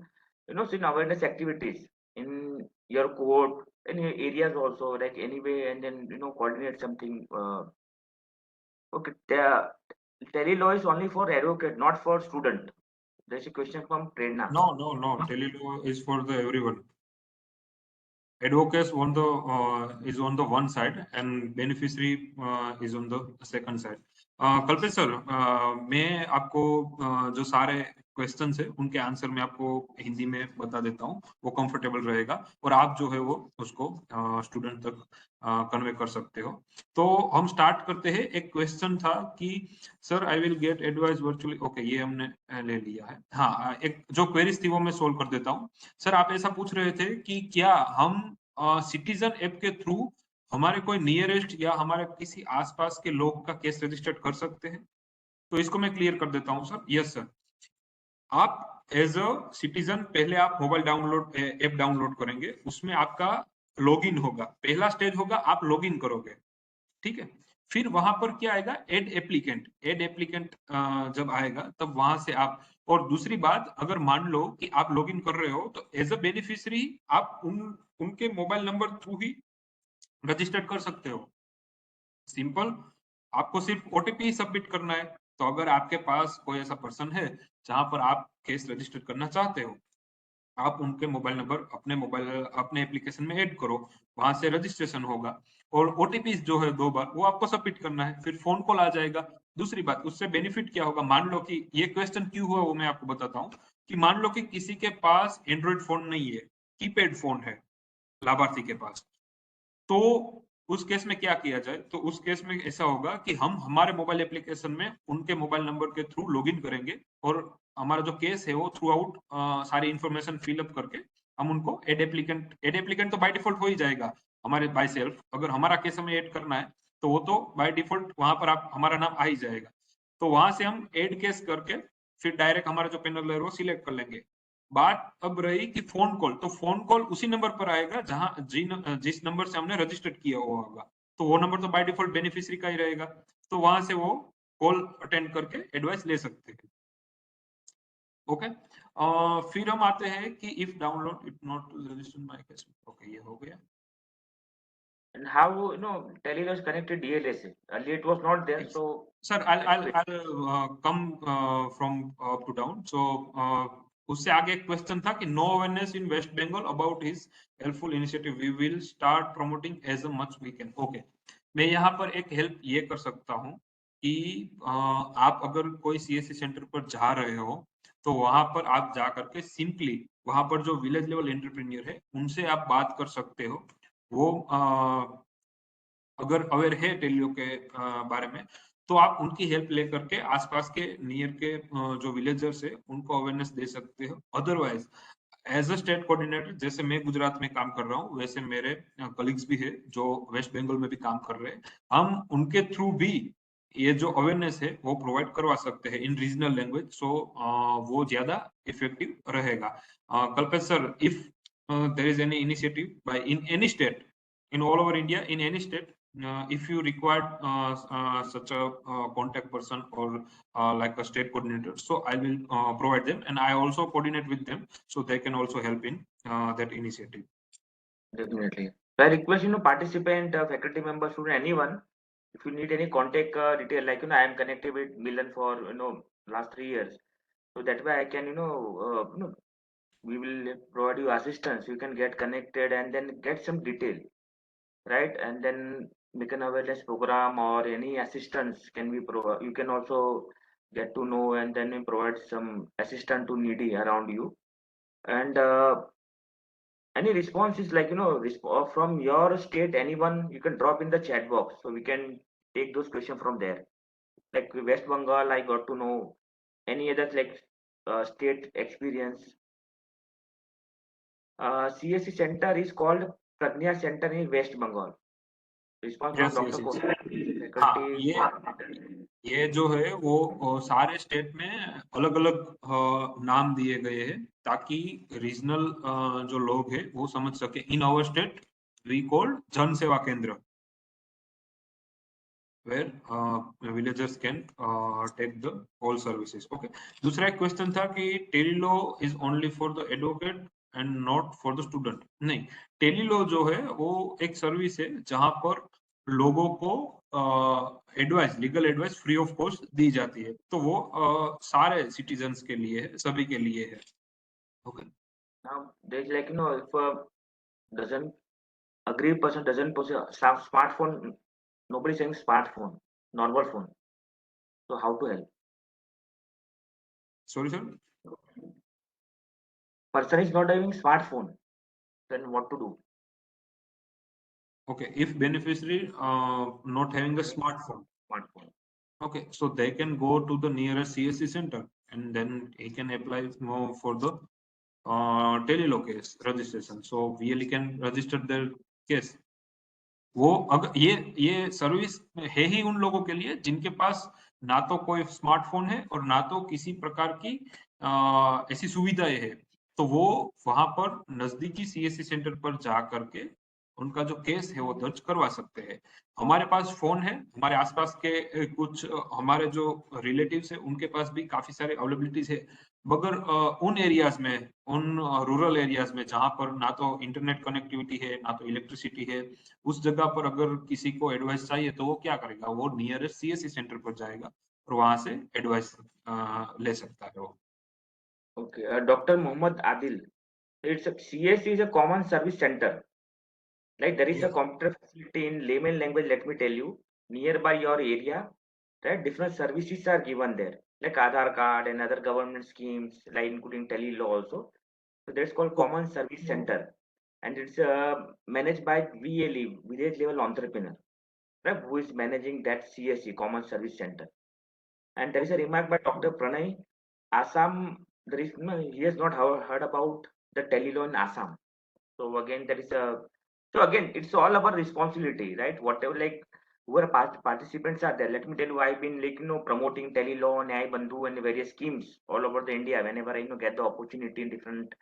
some awareness activities in your court, any areas also like anyway, and then coordinate something. Okay, the tele law is only for advocate, not for student. There's a question from Prerna. No. Telelaw is for the everyone. Advocates on the is on the one side and beneficiary is on the second side. Kalpesh sir, मैं आपको जो सारे question है उनके answer मैं आपको हिंदी में बता देता हूँ, वो कंफर्टेबल रहेगा और आप जो है वो उसको स्टूडेंट तक कन्वे कर सकते हो. तो हम स्टार्ट करते हैं. एक क्वेश्चन था कि sir I will get advice virtually. Okay, ये हमने ले लिया है. हाँ, एक जो क्वेरीज थी वो मैं सोल्व कर देता हूँ. सर आप ऐसा पूछ रहे थे कि क्या हम सिटीजन ऐप के थ्रू हमारे कोई नियरेस्ट या हमारे किसी आसपास के लोग का केस रजिस्टर्ड कर सकते हैं. तो इसको मैं क्लियर कर देता हूं सर. यस सर, आप एज अ सिटीजन पहले आप मोबाइल डाउनलोड ऐप डाउनलोड करेंगे, उसमें आपका लॉगिन होगा. पहला स्टेज होगा आप लॉगिन करोगे, ठीक है. फिर वहां पर क्या आएगा, एड एप्लीकेंट जब आएगा तब वहां से आप. और दूसरी बात, अगर मान लो कि आप लॉगिन कर रहे हो तो एज अ बेनिफिशियरी आप उनके मोबाइल नंबर थ्रू ही रजिस्टर्ड कर सकते हो. सिंपल, आपको सिर्फ ओटीपी सबमिट करना है. तो अगर आपके पास कोई ऐसा पर्सन है जहां पर आप केस रजिस्टर करना चाहते हो, आप उनके मोबाइल नंबर अपने एप्लीकेशन में ऐड करो, वहां से रजिस्ट्रेशन होगा और ओटीपी जो है 2 बार वो आपको सबमिट करना है, फिर फोन कॉल आ जाएगा. दूसरी बात, उससे बेनिफिट क्या होगा, मान लो कि ये क्वेश्चन क्यों हुआ वो मैं आपको बताता हूँ. कि मान लो कि किसी के पास एंड्रॉइड फोन नहीं है, कीपैड फोन है लाभार्थी के पास, तो उस केस में क्या किया जाए. तो उस केस में ऐसा होगा कि हम हमारे मोबाइल एप्लीकेशन में उनके मोबाइल नंबर के थ्रू लॉगिन करेंगे और हमारा जो केस है वो थ्रू आउट सारी इंफॉर्मेशन फिलअप करके हम उनको एड एप्लीकेंट तो बाय डिफॉल्ट हो ही जाएगा हमारे बाय सेल्फ. अगर हमारा केस हमें ऐड करना है तो वो तो बाय डिफॉल्ट वहां पर आप हमारा नाम आ ही जाएगा. तो वहां से हम एड केस करके फिर डायरेक्ट हमारा जो पैनल है वो सिलेक्ट कर लेंगे. बात अब रही कि फोन कॉल, तो फोन कॉल उसी नंबर पर आएगा जहां जिस नंबर से हमने रजिस्टर्ड किया हुआ होगा. तो वो नंबर तो बाय डिफॉल्ट बेनिफिशियरी का ही रहेगा. तो वहां से वो कॉल अटेंड करके एडवाइस ले सकते हैं. ओके, फिर हम आते हैं कि if download it not registered my case. Okay, ये हो गया. And how Tele law is connected DLS? Earlier it was not there. So sir, I'll come from up to down. So उससे आगे एक क्वेश्चन था कि no awareness in West Bengal about his helpful initiative, we will start promoting as much we can. Okay, मैं यहाँ पर एक help ये कर सकता हूँ कि आप अगर कोई सीएससी सेंटर पर जा रहे हो तो वहां पर आप जा करके सिंपली वहां पर जो विलेज लेवल एंटरप्रेन्योर है उनसे आप बात कर सकते हो. वो अगर अवेयर है टेलियो के बारे में तो आप उनकी हेल्प लेकर के आसपास के नियर के जो विलेजर्स है उनको अवेयरनेस दे सकते हो. Otherwise as a state coordinator, जैसे मैं गुजरात में काम कर रहा हूँ वैसे मेरे कलीग्स भी है जो वेस्ट बंगाल में भी काम कर रहे हैं, हम उनके थ्रू भी ये जो अवेयरनेस है वो प्रोवाइड करवा सकते हैं इन रीजनल लैंग्वेज. सो वो ज्यादा इफेक्टिव रहेगा. Kalpesh sir, if there is any initiative by in any state in all over India, in any state, if you require such a contact person or like a state coordinator, so I will provide them and I also coordinate with them so they can also help in that initiative. Definitely. So I request participant, faculty member, student, anyone, if you need any contact detail, like I am connected with Milan for last 3 years, so that way I can we will provide you assistance. You can get connected and then get some detail, right? And then make an awareness program or any assistance can be provided. You can also get to know and then we provide some assistance to needy around you. And any response is like from your state, anyone you can drop in the chat box, so we can take those questions from there. Like West Bengal, I got to know any other like state experience. CSC center is called Pragnya Center in West Bengal. Response from Yes, Dr. yes, yes. Kofi, हाँ, faculty. ये जो है वो सारे state में अलग अलग नाम दिए गए हैं ताकि रीजनल जो लोग हैं वो समझ सके. In our state we called Jan Seva केंद्र where villagers can take the all services. Okay. दूसरा एक क्वेश्चन था कि Tele-Law is only for the advocate and not for the student. नहीं, टेलीलॉ जो है वो एक सर्विस है जहां पर लोगों को advice, legal advice free of cost दी जाती है. तो वो सारे सिटीजन्स के लिए है, सभी के लिए है. Okay. Now there's like if a doesn't agree person doesn't possess smartphone, nobody's saying smartphone, normal phone. So how to help? Sorry, sir. Person is not having smartphone, then what to do? Okay, if beneficiary not having a smartphone. Okay, so they can go to the nearest CSC center and then he can apply for the Telelo case registration. So VLE can register their case. वो अगर ये service है ही उन लोगों के लिए जिनके पास ना तो कोई स्मार्टफोन है और ना तो किसी प्रकार की ऐसी सुविधाएं है. तो वो वहां पर नजदीकी सीएससी सेंटर पर जा करके उनका जो केस है वो दर्ज करवा सकते हैं. हमारे पास फोन है, हमारे आसपास के कुछ हमारे जो रिलेटिव्स है उनके पास भी काफी सारे अवेलेबिलिटीज है. मगर उन एरियाज में, उन रूरल एरियाज में जहां पर ना तो इंटरनेट कनेक्टिविटी है ना तो इलेक्ट्रिसिटी है, उस जगह पर अगर किसी को एडवाइस चाहिए तो वो क्या करेगा, वो नियरेस्ट सीएससी सेंटर पर जाएगा और वहां से एडवाइस ले सकता है वो. Okay, Dr. Mohammad Adil. It's CSC is a common service center. Like there is a computer facility in layman language. Let me tell you, nearby your area, right? Different services are given there, like Aadhaar card and other government schemes, like including Tele law also. So that's called common service center, and it's managed by VLE, village level entrepreneur, right? Who is managing that CSC common service center. And there is a remark by Dr. Pranay. Assam, there is no, he has not heard about the Telelo in Assam. So again, there is a, so again, it's all about responsibility, right? Whatever, like whoever participants are there. Let me tell you, I've been like promoting Telelo, Nyay Bandhu, and various schemes all over the India. Whenever I get the opportunity in different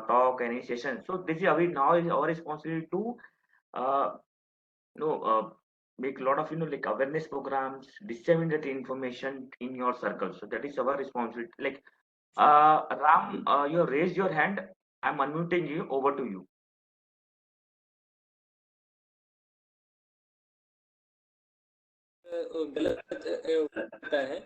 talk and any session. So this is now is our responsibility to uh, you know uh, make a lot of like awareness programs, disseminate the information in your circle. So that is our responsibility. Like Ram, you raised your hand. I'm unmuting you. Over to you. गलत होता है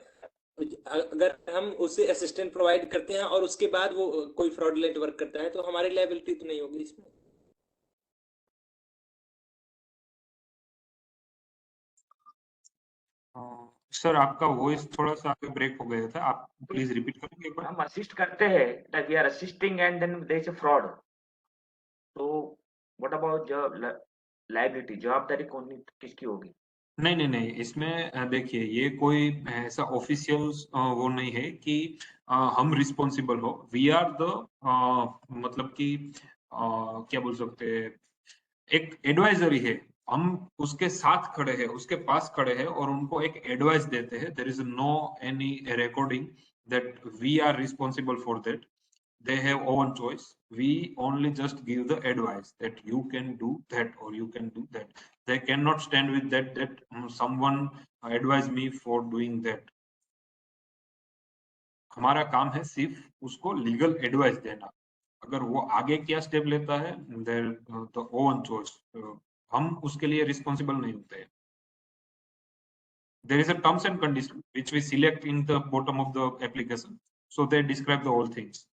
अगर हम उसे assistant provide करते हैं और उसके बाद वो कोई फ्रॉडलेंट वर्क करता है तो हमारी लायबिलिटी तो नहीं होगी इसमें. सर आपका वॉइस थोड़ा सा आगे ब्रेक हो गया था, आप प्लीज रिपीट करेंगे एक बार. हम असिस्ट करते हैं, like we are assisting and then there is a fraud. So what about liability? जवाबदारी कौन किसकी होगी? नहीं नहीं नहीं, इसमें देखिए ये कोई ऐसा ऑफिशियल वो नहीं है कि हम रिस्पॉन्सिबल हो. वी आर द मतलब कि क्या बोल सकते हैं, एक एडवाइजरी है, हम उसके साथ खड़े हैं, उसके पास खड़े हैं और उनको एक एडवाइस देते हैं. There is no any recording that we are responsible for that. They have own choice. We only just give the advice that you can do that or you can do that. They cannot stand with that someone advise me for doing that. हमारा काम है सिर्फ उसको legal advice देना. अगर वो आगे क्या स्टेप लेता है, देयर द ओन चॉइस. हम उसके लिए रिस्पॉन्सिबल नहीं होते. There is a terms and condition which we select in the bottom of the application, so they describe the whole things.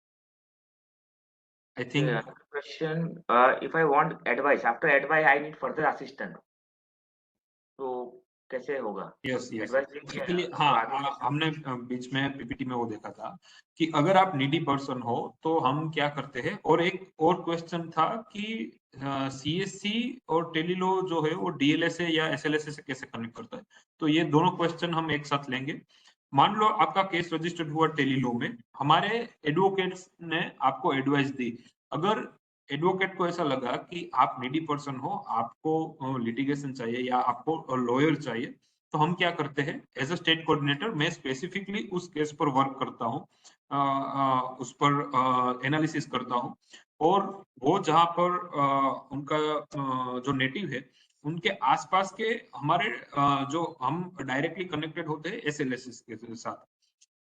I think. Yeah, question. If I want advice, after advice, I need further assistant. तो कैसे होगा? Yes yes Advice basically तो हाँ आगे कैसे? हमने बीच में PPT में वो देखा था कि अगर आप नीडी पर्सन हो तो हम क्या करते हैं। और एक और क्वेश्चन था कि सीएससी और टेलीलॉ जो है वो डीएलएसए या एसएलएसए से कैसे कनेक्ट करता है। तो ये दोनों क्वेश्चन हम एक साथ लेंगे। मान लो आपका केस रजिस्टर्ड हुआ टेलीलॉ में, हमारे एडवोकेट्स ने आपको एडवाइस दी। अगर एडवोकेट को ऐसा लगा कि आप नीडी पर्सन हो, आपको लिटिगेशन चाहिए या आपको लॉयर चाहिए, तो हम क्या करते हैं एज अ स्टेट कोऑर्डिनेटर मैं स्पेसिफिकली उस केस पर वर्क करता हूँ, उस पर एनालिसिस करता हूँ। और वो जहाँ पर उनका जो नेटिव है उनके आसपास के हमारे जो हम डायरेक्टली कनेक्टेड होते हैं एसएलएसएस के साथ,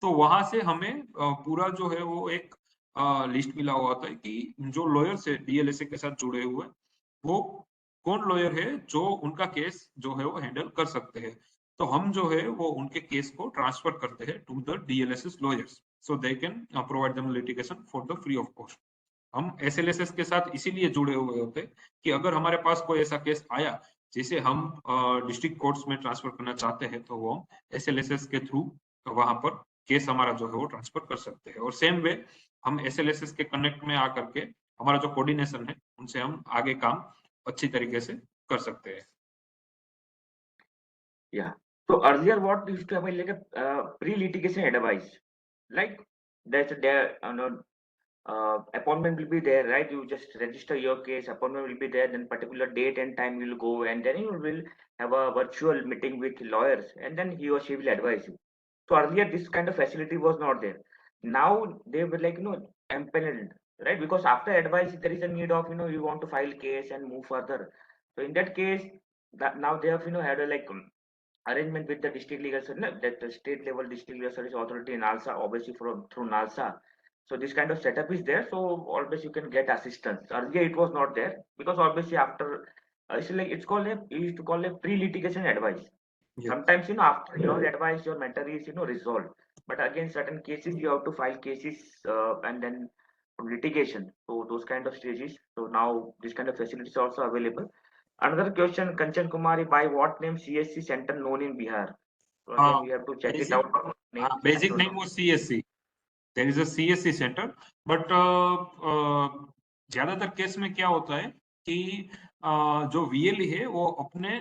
तो वहां से हमें पूरा जो है वो एक लिस्ट मिला हुआ होता है कि जो लॉयर्स है डीएलएसए के साथ जुड़े हुए वो कौन लॉयर है जो उनका केस जो है वो हैंडल कर सकते हैं। तो हम जो है वो उनके केस को ट्रांसफर करते हैं to the DLSS lawyers so they can provide them litigation for the free of cost. हम एसएलएसएस के साथ इसीलिए जुड़े हुए होते हैं कि अगर हमारे पास कोई ऐसा केस आया जिसे हम डिस्ट्रिक्ट कोर्ट्स में ट्रांसफर करना चाहते हैं तो वो एसएलएसएस के थ्रू वहां पर केस हमारा जो है वो ट्रांसफर कर सकते हैं। और सेम वे हम एसएलएसएस के कनेक्ट में आकर के हमारा जो कोऑर्डिनेशन है उनसे हम आगे काम अच्छी तरीके से कर सकते हैं। Yeah. So earlier, what used to happen like a pre-litigation advice, like there's a there, appointment will be there, right? You just register your case, appointment will be there, then particular date and time you'll go, and then you will have a virtual meeting with lawyers, and then he or she will advise you. So earlier, this kind of facility was not there. Now they were like empaneled, right? Because after advice, there is a need of you want to file case and move further. So in that case, that now they have had a arrangement with the district legal service, no, that the state level district legal service authority in NALSA, obviously from through NALSA. So this kind of setup is there. So always you can get assistance. Earlier it was not there because obviously after it's like it's called we used to call a pre-litigation advice. Yes. Sometimes after your advice your matter is resolved, but again certain cases you have to file cases and then litigation. So those kind of stages. So now this kind of facilities are also available. Another question, Kanchan Kumari, by what name CSC center known in Bihar? So again, we have to check it out. Basic name was CSC. There is a CSC center, but ज्यादातर case में क्या होता है कि जो VLE है वो अपने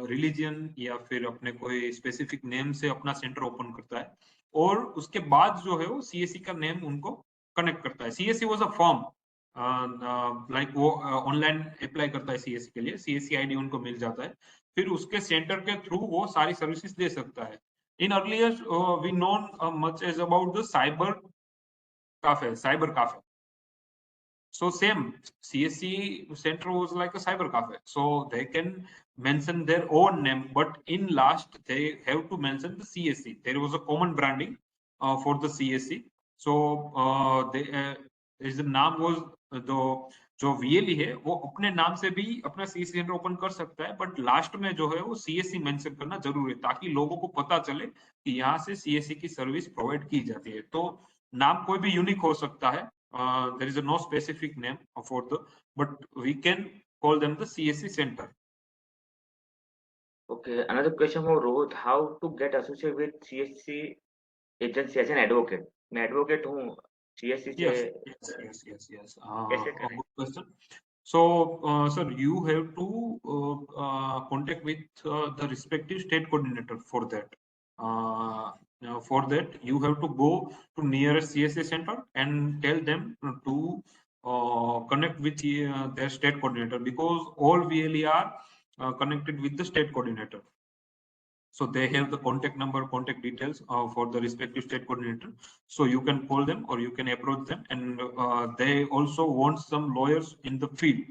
रिलीजन या फिर अपने कोई स्पेसिफिक नेम से अपना सेंटर ओपन करता है और उसके बाद जो है वो सीएससी का नेम उनको कनेक्ट करता है। CSC was a form like वो ऑनलाइन अप्लाई करता है सीएससी के लिए, सीएससी आईडी उनको मिल जाता है, फिर उसके सेंटर के थ्रू वो सारी सर्विसेज दे सकता है। In earlier, we known much as about the cyber cafe. So same CSC center was like a cyber cafe. So they can mention their own name, but in last they have to mention the CSC. There was a common branding for the CSC. So the name was the जो VLE है वो अपने नाम से भी अपना CSC centre open कर सकता है, बट लास्ट में जो है वो सीएससी मेंशन करना जरूरी है ताकि लोगों को पता चले कि यहाँ से सीएससी की सर्विस प्रोवाइड की जाती है। तो नाम कोई भी यूनिक हो सकता है, there is no specific name for the, but we can call them the CSC center. Okay, another question for Rohit, how to get associated with CSC agency as an advocate? मैं advocate हूँ CSC से Yes. कैसे करें? Good question. So, sir, you have to contact with the respective state coordinator for that. For that, you have to go to nearest CSA center and tell them to connect with their state coordinator because all VLE are connected with the state coordinator. So they have the contact number, contact details for the respective state coordinator. So you can call them or you can approach them, and they also want some lawyers in the field.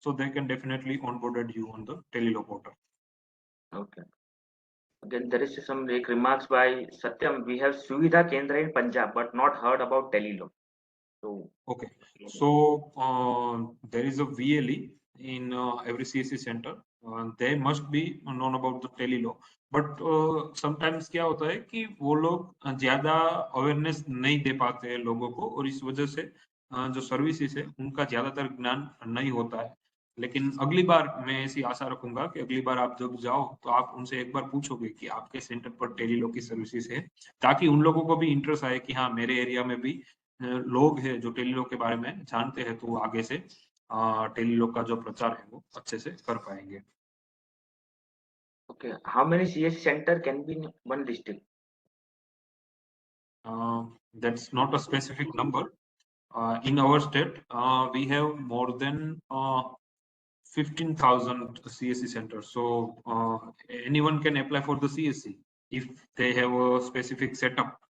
So they can definitely onboard you on the Tele portal. Okay. Again, there is some remarks by Satyam. We have Suvidha Kendra in Punjab, but not heard about Telelo. So okay. So there is a VLE in every CSC center. They must be known about the Telelo. But sometimes क्या होता है कि वो लोग ज्यादा awareness नहीं दे पाते हैं लोगों को और इस वजह से जो सर्विसेज है उनका ज्यादातर ज्ञान नहीं होता है। लेकिन अगली बार मैं ऐसी आशा रखूंगा कि अगली बार आप जब जाओ तो आप उनसे एक बार पूछोगे कि आपके सेंटर पर टेलीलॉ की सर्विसेज है, ताकि उन लोगों को भी इंटरेस्ट आए कि हाँ मेरे एरिया में भी लोग हैं जो टेलीलॉ के बारे में जानते हैं, तो वो आगे से टेलीलॉ का जो प्रचार है वो अच्छे से कर पाएंगे। Okay, how many CS center can be in one district? That's not a specific number. In our state, we have more than 15,000 CSC centers. So anyone can apply for the CSC if they have a specific setup.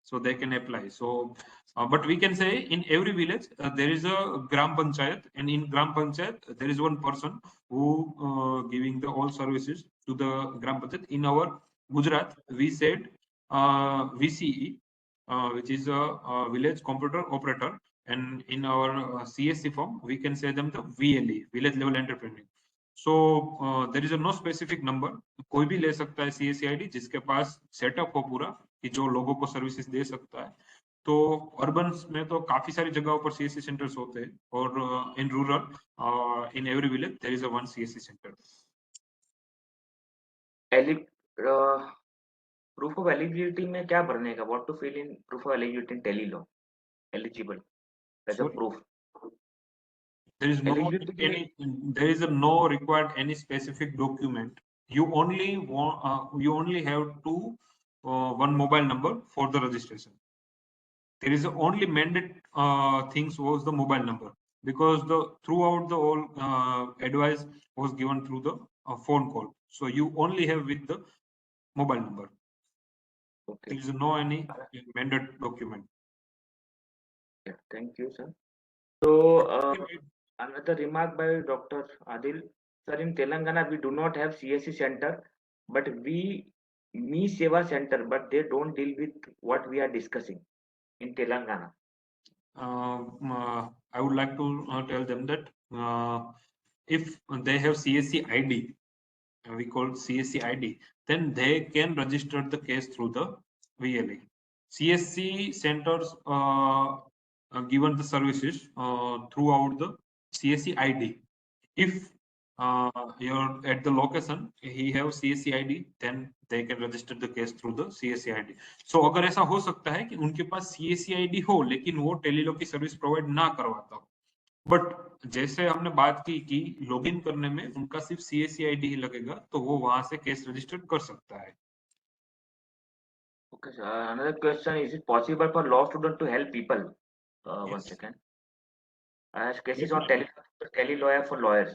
So they can apply. So, but we can say in every village there is a Gram Panchayat, and in Gram Panchayat there is one person who giving the all services to the Gram Panchayat. In our Gujarat, we said VCE, which is a village computer operator, and in our CSC form we can say them the VLE, village level entrepreneur. So there is a no specific number. कोई भी ले सकता है CSC ID जिसके पास setup हो पूरा कि जो लोगों को सर्विसेज दे सकता है। तो अर्बन में तो काफी सारी जगहों पर CSC सेंटर्स होते हैं, और in rural in every village there is a one CSC centre. Proof of eligibility में क्या भरने का? What to fill in proof of eligibility in Telelaw? Eligible as a proof. There is no Eligibility के लिए there is a no required any specific document. You only want you only have to one mobile number for the registration. There is only mandate things was the mobile number, because the throughout the whole advice was given through the phone call. So you only have with the mobile number. Okay. There is no any mandate document. Yeah, thank you, sir. So another remark by Dr. Adil, sir, in Telangana we do not have CSC center, but me Seva center, but they don't deal with what we are discussing in Telangana. I would like to tell them that if they have CSC ID, we call CSC ID, then they can register the case through the VLA. CSC centers given the services throughout the CSC ID. If you're at the location, he have CSC ID, then they can register the case through the CSC ID. So अगर ऐसा हो सकता है कि उनके पास CSC ID हो लेकिन वो टेलीलॉ की सर्विस प्रोवाइड ना करवाता हो, बट जैसे हमने बात की कि लॉगिन करने में उनका सिर्फ CSC ID ही लगेगा, तो वो वहां से केस रजिस्टर कर सकता है। Okay, sir. Another question: is it possible for law student to help people? Yes. One second. As cases on tele lawyer for lawyers.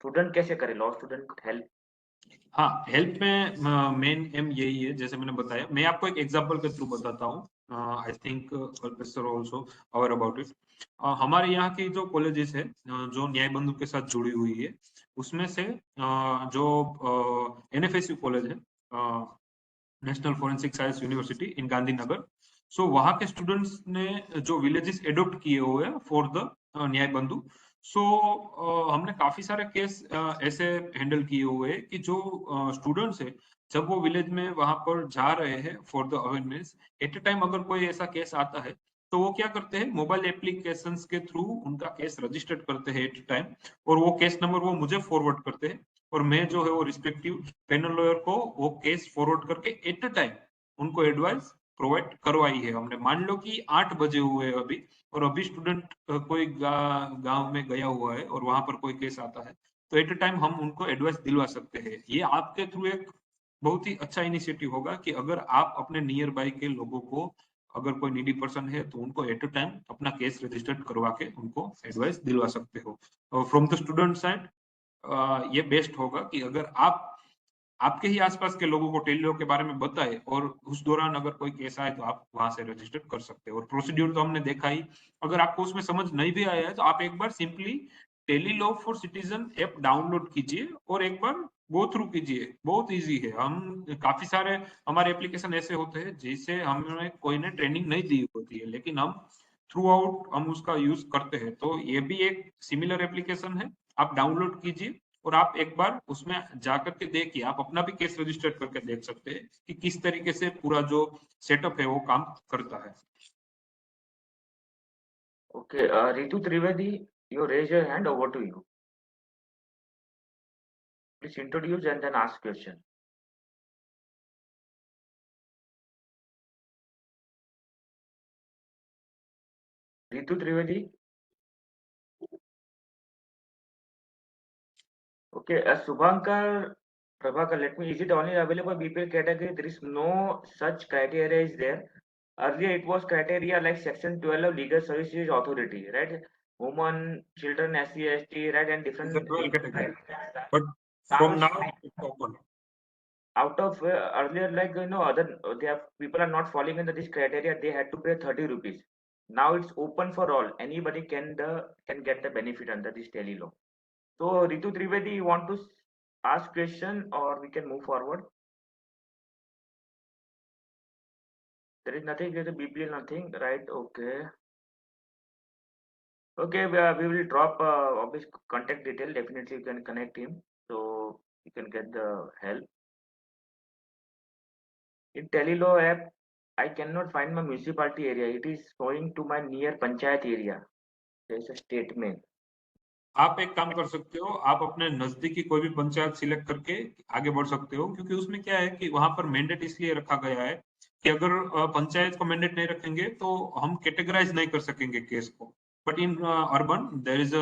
Student कैसे करे लॉ स्टूडेंट हेल्प? हाँ, हेल्प में मेन एम यही है, जैसे मैंने बताया। मैं आपको एक एग्जांपल के थ्रू बताता हूँ। I think professor also aware about it. हमारे यहाँ की जो कॉलेजेस है जो न्याय बंधु के साथ जुड़ी हुई है, उसमें से जो NFSU कॉलेज है, नेशनल फॉरेंसिक साइंस यूनिवर्सिटी इन गांधीनगर, सो वहाँ के स्टूडेंट्स ने जो विलेजेस एडॉप्ट किए हुए हैं फॉर द न्याय बंधु, सो हमने काफी सारे केस ऐसे हैंडल किए हुए हैं कि जो स्टूडेंट्स है जब वो विलेज में वहां पर जा रहे हैं for the awareness, at a time अगर कोई ऐसा केस आता है तो वो क्या करते हैं, मोबाइल एप्लीकेशंस के थ्रू उनका केस रजिस्टर्ड करते हैं एट ए टाइम, और वो केस नंबर वो मुझे फॉरवर्ड करते हैं, और मैं जो है वो रिस्पेक्टिव पैनल लॉयर को वो केस फॉरवर्ड करके एट ए टाइम उनको एडवाइस प्रोवाइड करवाई है हमने। मान लो कि 8 बजे हुए अभी, और अभी स्टूडेंट कोई गांव में गया हुआ है और वहां पर कोई केस आता है, तो एट ए टाइम हम उनको एडवाइस दिलवा सकते हैं। ये आपके थ्रू एक बहुत ही अच्छा इनिशिएटिव होगा कि अगर आप अपने नियर बाय के लोगों को, अगर कोई नीडी पर्सन है तो उनको एट ए टाइम अपना केस रजिस्टर्ड करवा के उनको एडवाइस दिलवा सकते हो। फ्रॉम द स्टूडेंट साइड ये बेस्ट होगा कि अगर आप आपके ही आसपास के लोगों को टेलीलॉ के बारे में बताए और उस दौरान अगर कोई केस आए तो आप वहां से रजिस्टर कर सकते हो। और प्रोसीड्यूर तो हमने देखा ही, अगर आपको उसमें समझ नहीं भी आया है तो आप एक बार simply TeleLaw for citizen app download कीजिए और एक बार गो थ्रू कीजिए, बहुत इजी है। हम काफी सारे हमारे एप्लीकेशन ऐसे होते हैं जिसे हमें कोई ने ट्रेनिंग नहीं दी होती है, लेकिन हम थ्रू आउट हम उसका यूज करते हैं। तो ये भी एक सिमिलर एप्लीकेशन है, आप डाउनलोड कीजिए और आप एक बार उसमें जाकर के देखिए, आप अपना भी केस रजिस्टर करके देख सकते हैं कि किस तरीके से पूरा जो सेटअप है वो काम करता है। Okay, Ritu Trivedi, you raise your hand. Over to you. Please introduce and then ask question. Ritu Trivedi. Okay, Subhankar, Prabhakar, let me, is it only available BPL category? There is no such criteria is there. Earlier it was criteria like section 12 of Legal Services Authority, right? Women, children, SC, ST, right? And It's a different. 12 category. But from now it's open. Out of earlier, like, other, they have, people are not falling into this criteria, they had to pay 30 rupees. Now it's open for all. Anybody can get the benefit under this Tele law. So Ritu Trivedi, you want to ask question or we can move forward? There is nothing with the BPL, nothing, right? Okay. Okay, we will drop obvious contact detail. Definitely you can connect him, so you can get the help. In Telelo app, I cannot find my municipality area. It is showing to my near panchayat area. There is a statement. आप एक काम कर सकते हो, आप अपने नजदीकी कोई भी पंचायत सिलेक्ट करके आगे बढ़ सकते हो, क्योंकि उसमें क्या है कि वहां पर मैंडेट इसलिए रखा गया है कि अगर पंचायत को मैंडेट नहीं रखेंगे तो हम कैटेगराइज नहीं कर सकेंगे केस को. But in urban there is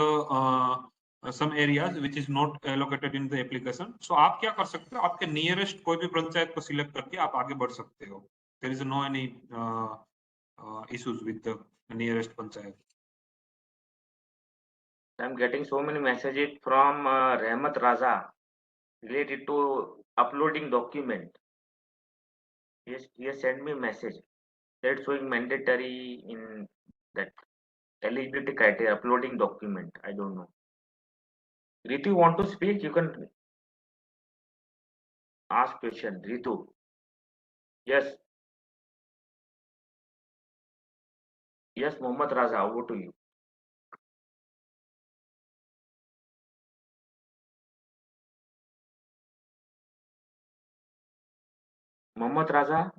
some areas which is not allocated in the application. So आप क्या कर सकते हो, आपके नियरेस्ट कोई भी पंचायत को सिलेक्ट करके आप आगे बढ़ सकते हो. There is no any issues with the nearest panchayat. I'm getting so many messages from Rahmat Raza related to uploading document. Yes, he has sent me a message that's showing mandatory in that eligibility criteria uploading document. I don't know. Ritu, you want to speak? You can ask question. Ritu. Yes. Yes, Mohammad Raza, over to you. Mohammad Raza,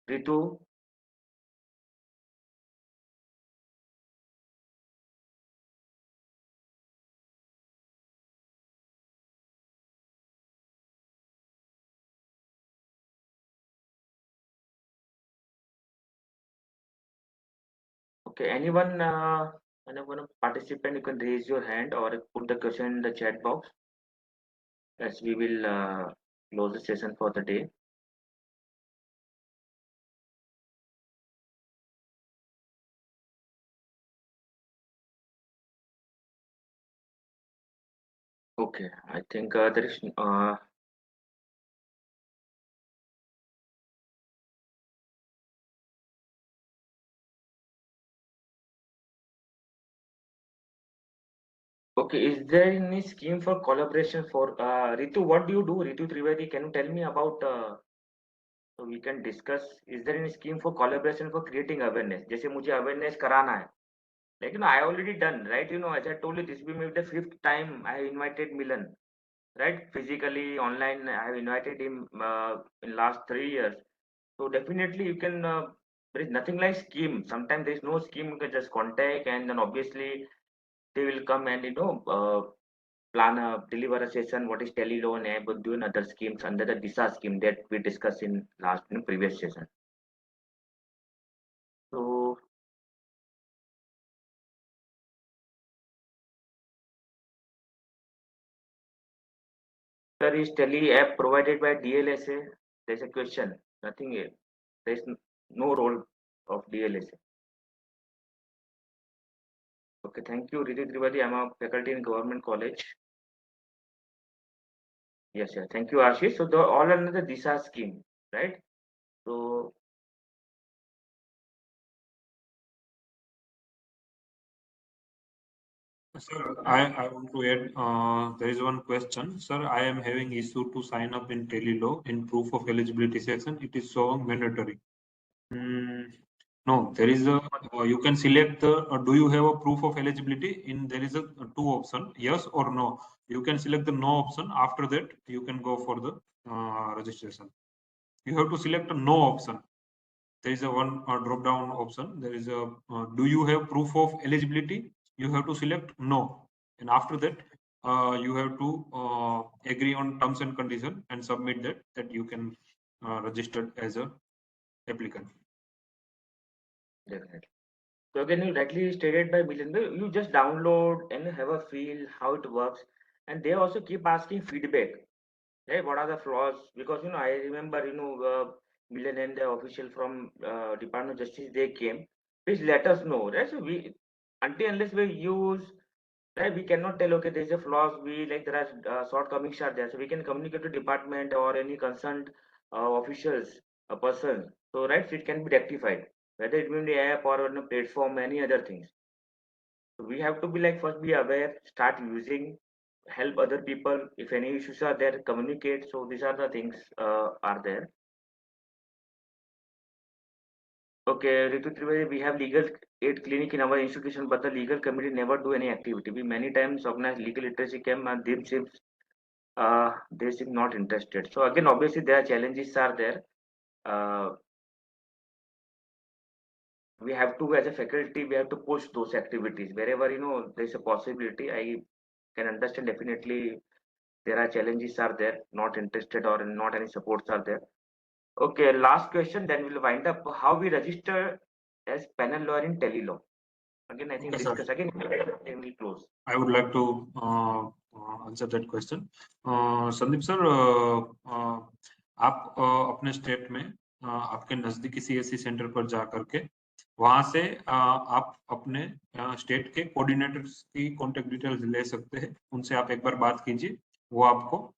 Ritu. Okay, anyone participant, you can raise your hand or put the question in the chat box as we will close the session for the day. Okay, I think there is okay, is there any scheme for collaboration for Ritu? What do you do, Ritu Trivedi? Can you tell me about so we can discuss? Is there any scheme for collaboration for creating awareness? जैसे मुझे awareness कराना है, like I already done, right? As I told you, this will be maybe the 5th time I have invited Milan, right? Physically, online, I have invited him in last 3 years. So definitely you can. There is nothing like scheme. Sometimes there is no scheme. You can just contact, and then obviously they will come and plan deliver a session. What is teleloan? But doing other schemes under the DISHA scheme that we discussed in last previous session. So sir, is Tele app provided by DLSA? There's a question. Nothing here. There is no role of DLSA. Okay, thank you, Ritu Trivedi. I'm a faculty in government college. Yes, yeah. Thank you, Ashish. So the all under the DISHA scheme, right? So Sir, I want to add, there is one question. Sir, I am having issue to sign up in Telelo in proof of eligibility section. It is showing mandatory. No, there is a, you can select the, do you have a proof of eligibility? There is a two option, yes or no. You can select the no option. After that, you can go for the registration. You have to select a no option. there is a one drop down option. There is a do you have proof of eligibility? You have to select no, and after that you have to agree on terms and condition and submit that you can register as a applicant. Definitely. So again, you rightly stated by Milan, you just download and have a feel how it works, and they also keep asking feedback. Right? What are the flaws? Because I remember Milan and the official from Department of Justice, they came. Please let us know. Right? So we unless we use, right, we cannot tell, okay, there's a flaws, we like there are shortcomings are there, so we can communicate to department or any concerned officials, a person, so right, so it can be rectified, whether it be in the app or on a platform, any other things. So we have to be like, first be aware, start using, help other people, if any issues are there, communicate. So these are the things are there. Okay, Ritu Trivedi, we have legal aid clinic in our institution, but the legal committee never do any activity. We many times organize legal literacy camp, and they seem not interested. So again, obviously there are challenges are there. We have to, as a faculty, we have to push those activities wherever there is a possibility. I can understand definitely there are challenges are there, not interested or not any supports are there. Okay, last question, then we'll wind up. How we register as panel lawyer in Tele law? Again, I think Okay, discuss again. Then we'll close. I would like to answer that question. Sandeep sir, आप अपने state में आपके नजदीकी CSC centre पर जा करके वहां से आप अपने स्टेट के कोऑर्डिनेटर्स की कॉन्टेक्ट डिटेल्स ले सकते हैं. उनसे आप एक बार बात कीजिए, वो आपको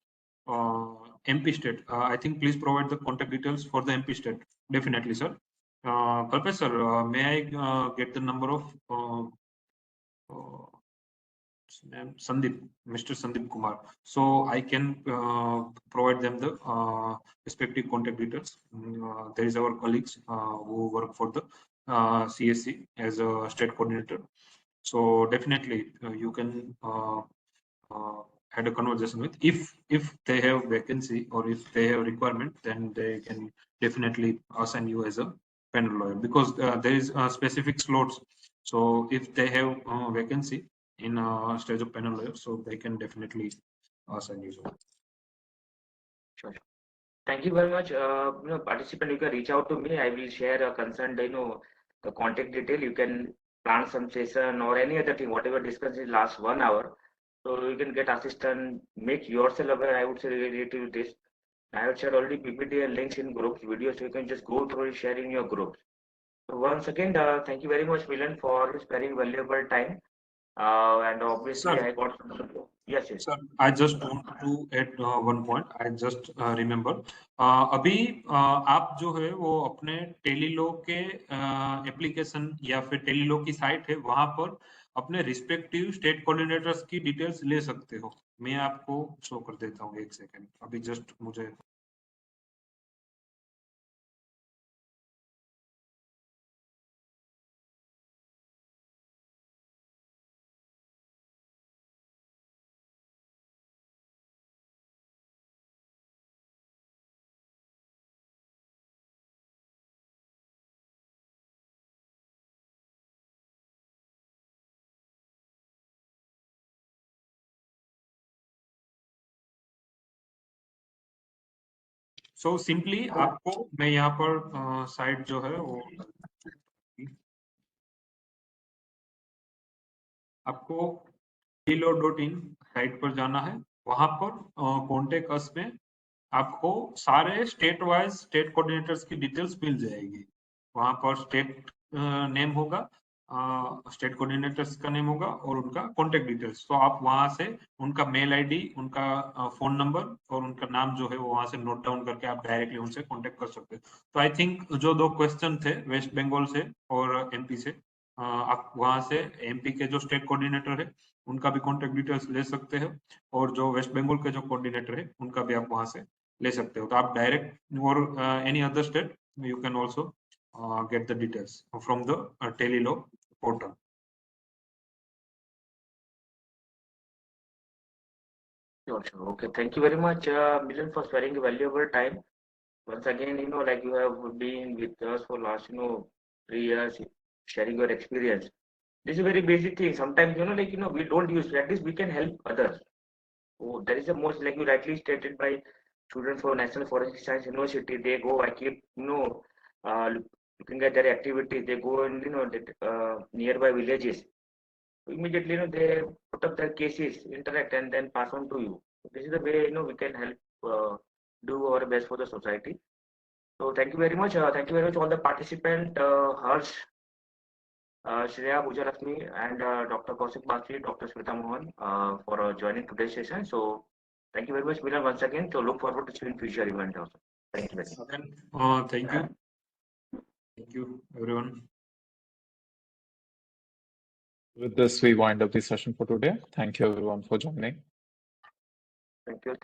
MP state, I think please provide the contact details for the MP state. Definitely sir. Kalpesh sir, may I get the number of Sandeep, Mr. Sandeep Kumar, so I can provide them the respective contact details. There is our colleagues who work for the CSC as a state coordinator. So definitely you can had a conversation with. If they have vacancy or if they have requirement, then they can definitely assign you as a panel lawyer, because there is specific slots. So if they have vacancy in a stage of panel lawyer, so they can definitely assign you. Sure. Thank you very much. Participant, you can reach out to me. I will share a concerned, the contact detail. You can plan some session or any other thing, whatever discussed in last 1 hour. So you can get assistant, make yourself aware. I would say related to this. I have shared already PPT and links in groups, videos. So you can just go through it, share in your groups. So once again, thank you very much, Milan, for this very valuable time. And obviously, Sir, I got yes. Sir, I just want to add one point. I just remember. अभी आप जो है वो अपने Tele-Law के application या फिर Tele-Law की साइट है, वहां पर अपने रिस्पेक्टिव स्टेट कोऑर्डिनेटर्स की डिटेल्स ले सकते हो. मैं आपको शो कर देता हूँ, एक सेकंड. अभी जस्ट मुझे सो सिंपली आपको मैं यहाँ पर साइट जो है वो आपको टेलीलॉ.in साइट पर जाना है. वहां पर कॉन्टेक्ट अस में आपको सारे स्टेट वाइज स्टेट कोऑर्डिनेटर्स की डिटेल्स मिल जाएगी. वहां पर स्टेट नेम होगा, स्टेट कोऑर्डिनेटर्स का नेम होगा और उनका कॉन्टेक्ट डिटेल्स. तो आप वहां से उनका मेल आईडी, उनका फोन नंबर और उनका नाम जो है वो वहां से नोट डाउन करके आप डायरेक्टली उनसे कॉन्टेक्ट कर सकते हैं. तो आई थिंक जो 2 क्वेश्चन थे वेस्ट बंगाल से और MP से, आप वहां से MP के जो स्टेट कोऑर्डिनेटर है उनका भी कॉन्टेक्ट डिटेल्स ले सकते हैं, और जो वेस्ट बंगाल के जो कोऑर्डिनेटर है उनका भी आप वहां से ले सकते हो. तो आप डायरेक्ट और any other state you can also get the details from the Tele portal. Sure. Okay. Thank you very much, Milan, for sparing a valuable time. once again, like you have been with us for last, 3 years, sharing your experience. This is a very basic thing. Sometimes, like, we don't use, at least we can help others. So that is the most, like you rightly stated, by students for National Forensic Science University. They go, I keep, looking at their activities. They go in, nearby villages. Immediately, they put up their cases, interact, and then pass on to you. This is the way, we can help do our best for the society. So thank you very much. Thank you very much all the participants, Harsh, Shreya Bhujalakshmi, and Dr. Kaushik Bhakshi, Dr. Smita Mohan, for joining today's session. So thank you very much, Milan, once again. So look forward to seeing future event also. Thank you very much. Thank you. Thank you, everyone. With this, we wind up the session for today. Thank you, everyone, for joining. Thank you.